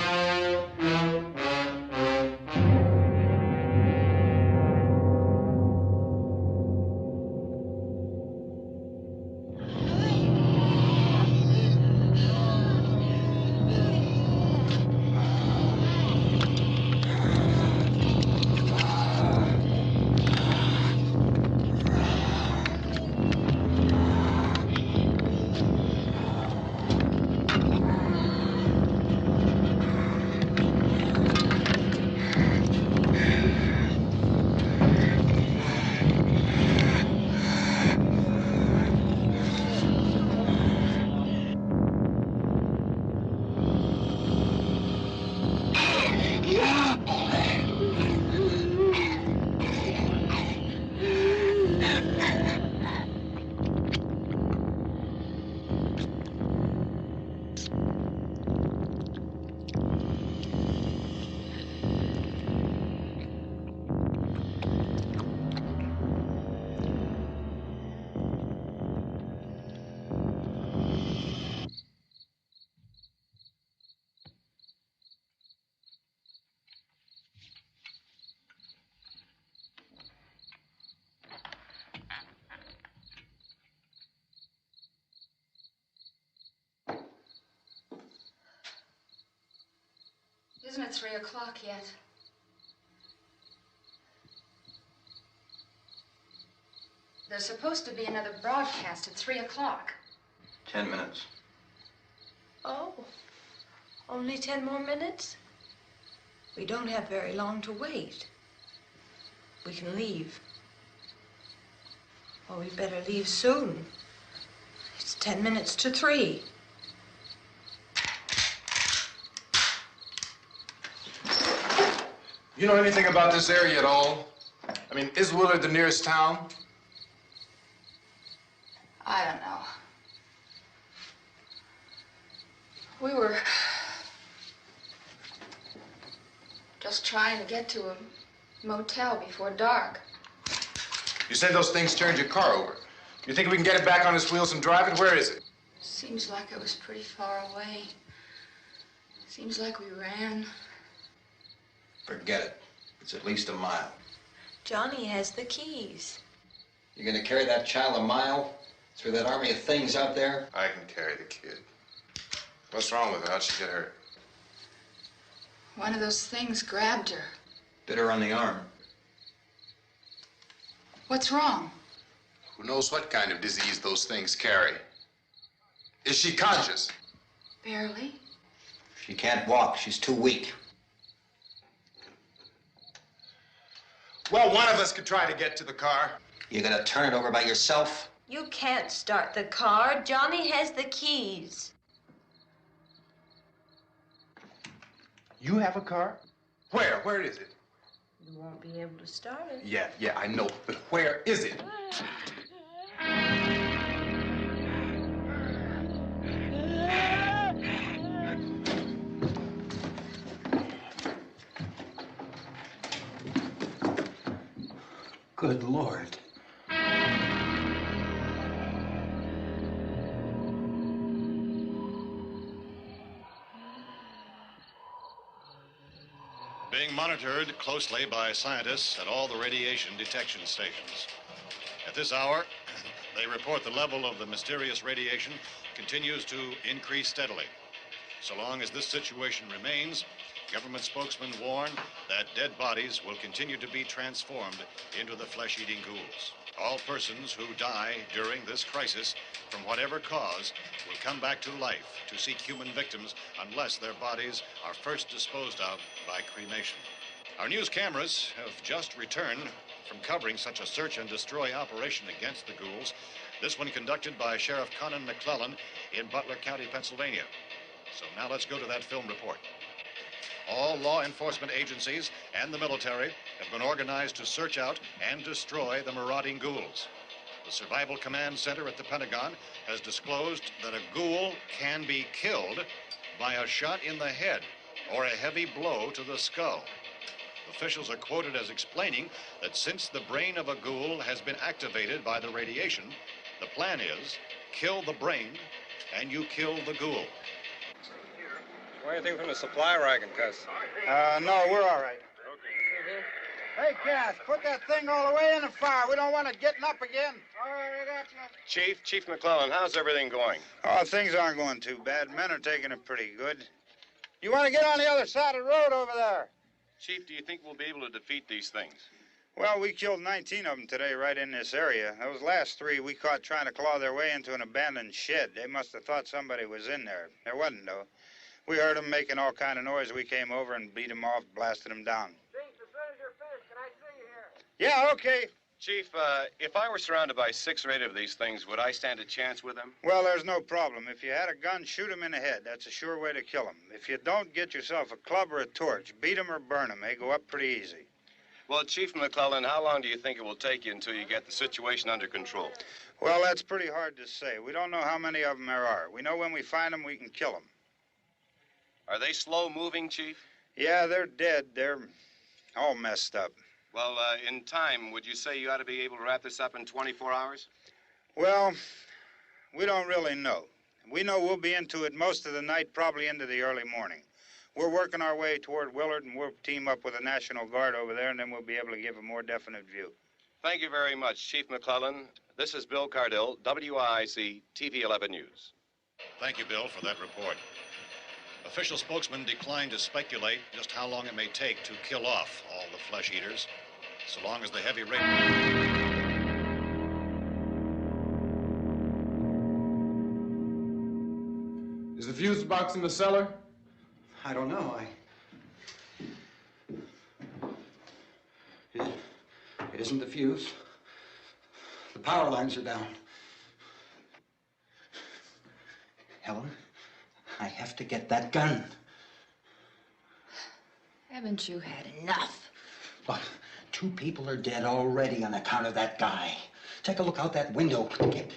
Isn't it 3 o'clock yet? There's supposed to be another broadcast at 3 o'clock. 10 minutes. Oh, only 10 more minutes? We don't have very long to wait. We can leave. Oh, we better leave soon. It's 10 minutes to 3. You know anything about this area at all? I mean, is Willard the nearest town? I don't know. We were just trying to get to a motel before dark. You said those things turned your car over. You think we can get it back on its wheels and drive it? Where is it? Seems like it was pretty far away. Seems like we ran. Forget it. It's at least a mile. Johnny has the keys. You're gonna carry that child a mile through that army of things out there? I can carry the kid. What's wrong with her? How'd she get hurt? One of those things grabbed her. Bit her on the arm. What's wrong? Who knows what kind of disease those things carry? Is she conscious? Barely. She can't walk. She's too weak. Well, one of us could try to get to the car. You gonna turn it over by yourself? You can't start the car. Johnny has the keys. You have a car? Where? Where is it? You won't be able to start it. Yeah, I know. But where is it? Good Lord. Being monitored closely by scientists at all the radiation detection stations. At this hour, they report the level of the mysterious radiation continues to increase steadily. So long as this situation remains, government spokesmen warn that dead bodies will continue to be transformed into the flesh-eating ghouls. All persons who die during this crisis, from whatever cause, will come back to life to seek human victims unless their bodies are first disposed of by cremation. Our news cameras have just returned from covering such a search and destroy operation against the ghouls, this one conducted by Sheriff Conan McClellan in Butler County, Pennsylvania. So now let's go to that film report. All law enforcement agencies and the military have been organized to search out and destroy the marauding ghouls. The Survival Command Center at the Pentagon has disclosed that a ghoul can be killed by a shot in the head or a heavy blow to the skull. Officials are quoted as explaining that since the brain of a ghoul has been activated by the radiation, the plan is kill the brain and you kill the ghoul. Want anything from the supply wagon, Cuss? No, we're all right. Hey, Cass, put that thing all the way in the fire. We don't want it getting up again. All right, I got you. Chief McClellan, how's everything going? Oh, things aren't going too bad. Men are taking it pretty good. You want to get on the other side of the road over there? Chief, do you think we'll be able to defeat these things? Well, we killed 19 of them today right in this area. Those last 3 we caught trying to claw their way into an abandoned shed. They must have thought somebody was in there. There wasn't, though. We heard them making all kind of noise. We came over and beat them off, blasted them down. Chief, as soon as you're finished, can I see you here? Yeah, okay. Chief, if I were surrounded by 6 or 8 of these things, would I stand a chance with them? Well, there's no problem. If you had a gun, shoot him in the head. That's a sure way to kill him. If you don't, get yourself a club or a torch. Beat him or burn him. They go up pretty easy. Well, Chief McClellan, how long do you think it will take you until you get the situation under control? Well, that's pretty hard to say. We don't know how many of them there are. We know when we find them, we can kill them. Are they slow-moving, Chief? Yeah, they're dead. They're all messed up. Well, in time, would you say you ought to be able to wrap this up in 24 hours? Well, we don't really know. We know we'll be into it most of the night, probably into the early morning. We're working our way toward Willard, and we'll team up with the National Guard over there, and then we'll be able to give a more definite view. Thank you very much, Chief McClellan. This is Bill Cardill, WIC TV 11 News. Thank you, Bill, for that report. Official spokesman declined to speculate just how long it may take to kill off all the flesh eaters, so long as the heavy rain... Is the fuse box in the cellar? I don't know. It isn't the fuse. The power lines are down. Helen, I have to get that gun. Haven't you had enough? Look, 2 people are dead already on account of that guy. Take a look out that window. Get...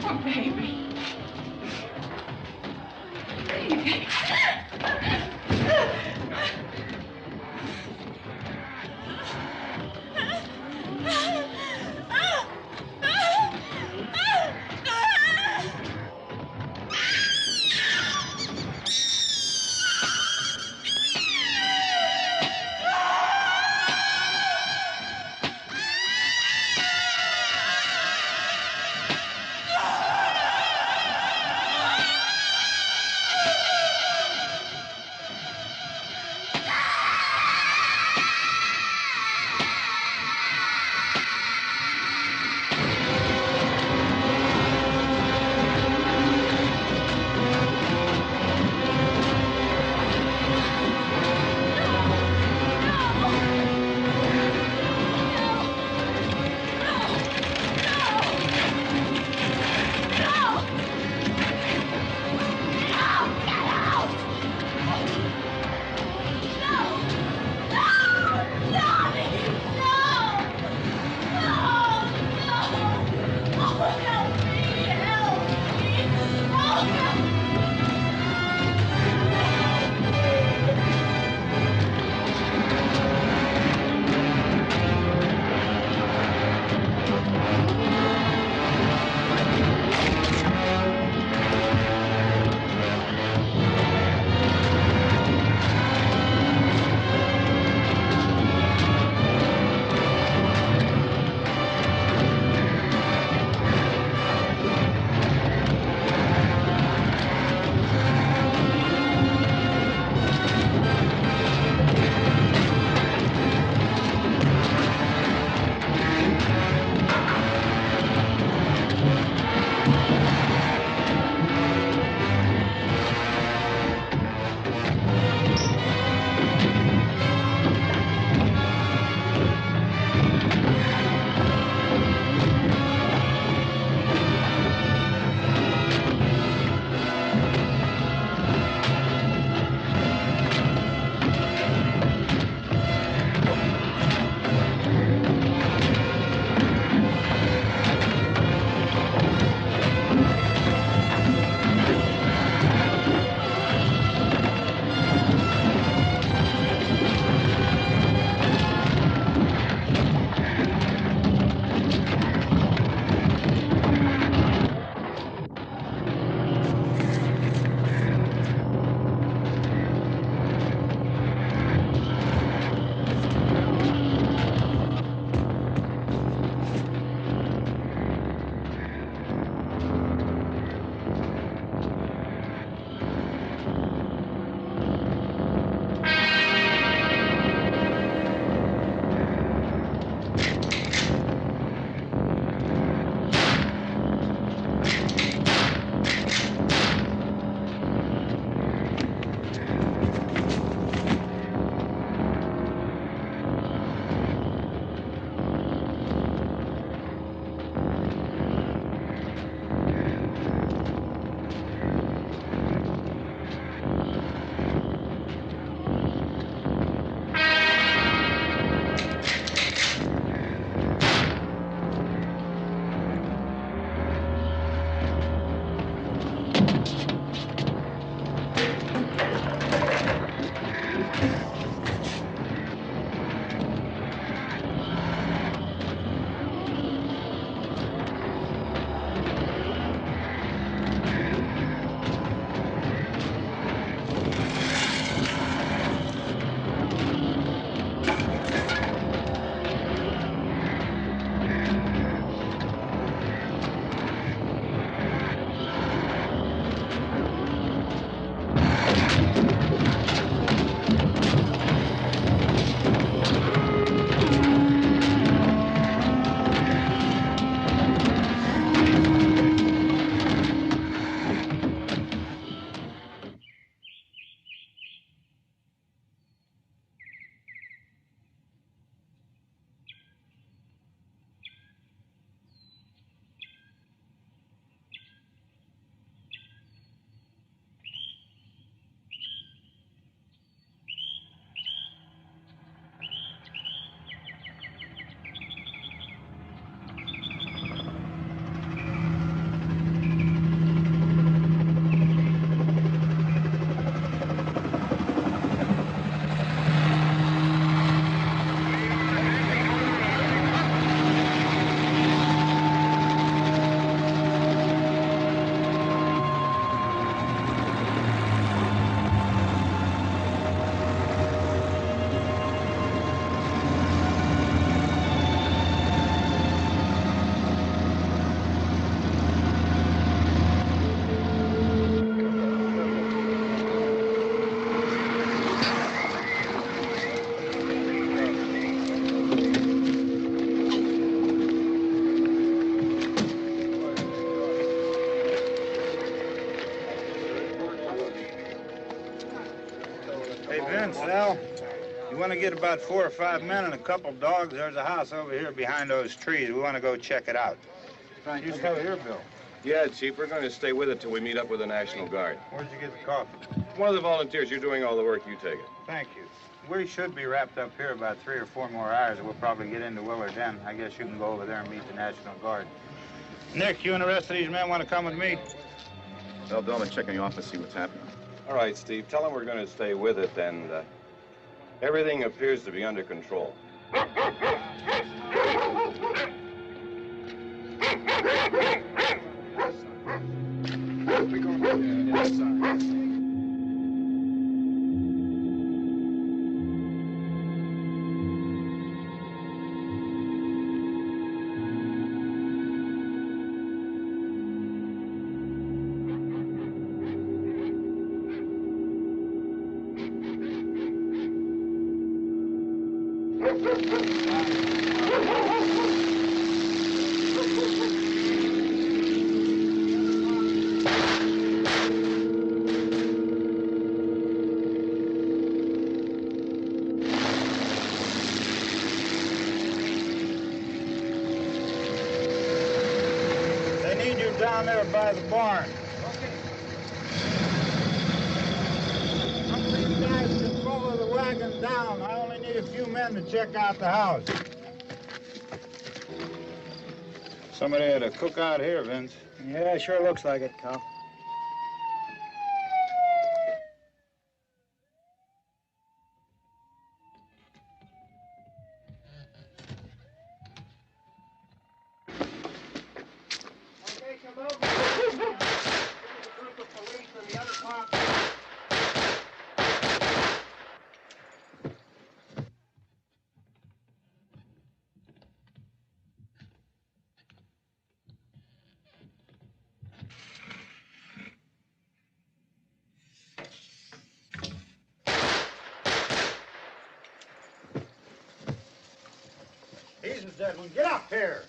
Oh, baby. Well, you want to get about 4 or 5 men and a couple dogs, there's a house over here behind those trees. We want to go check it out. You stay here, Bill. Yeah, Chief, we're going to stay with it till we meet up with the National Guard. Where'd you get the coffee? One of the volunteers, you're doing all the work, you take it. Thank you. We should be wrapped up here about 3 or 4 more hours. We'll probably get into Willard's End. I guess you can go over there and meet the National Guard. Nick, you and the rest of these men want to come with me? Well, Bill, I'm going to check in the office, see what's happening. All right, Steve, tell them we're going to stay with it, and everything appears to be under control. Down there by the barn. Some of these guys can follow the wagon down. I only need a few men to check out the house. Somebody had a cookout here, Vince. Yeah, sure looks like it, Cal. Easy, Edwin. Get up here.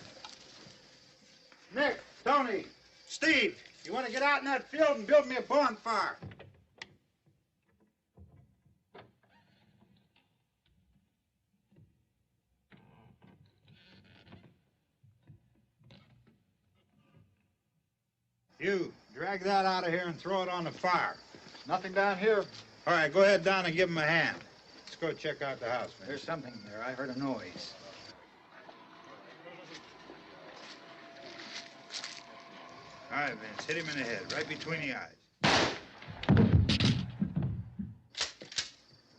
Nick, Tony, Steve, you want to get out in that field and build me a bonfire? You, drag that out of here and throw it on the fire. Nothing down here. All right, go ahead down and give him a hand. Let's go check out the house, man. There's something there. I heard a noise. All right, Vince, hit him in the head, right between the eyes.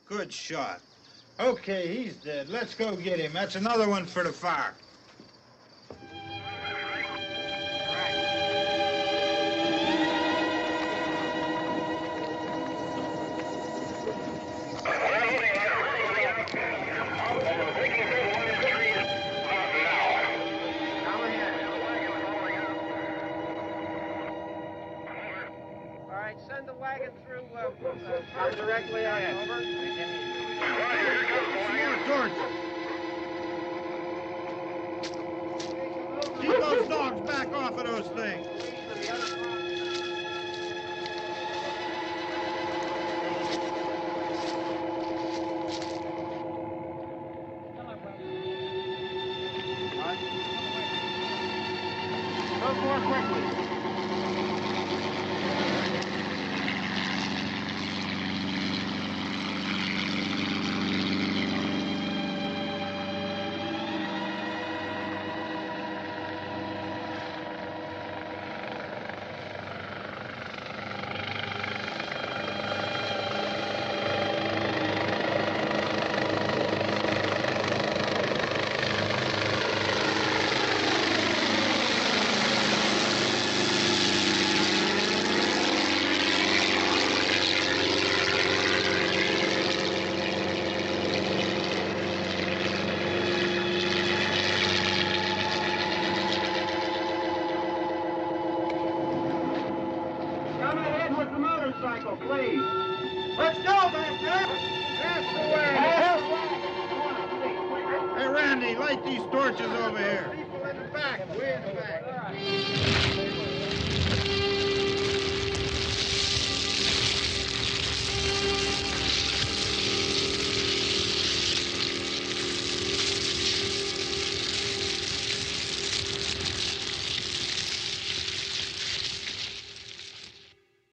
Good shot. Okay, he's dead. Let's go get him. That's another one for the fire. Send the wagon through directly on over. Keep those dogs back off of those things. Go more quickly. Please. Let's go back there. That's the way. Hey, Randy, light these torches over here. People in the back, way in the back.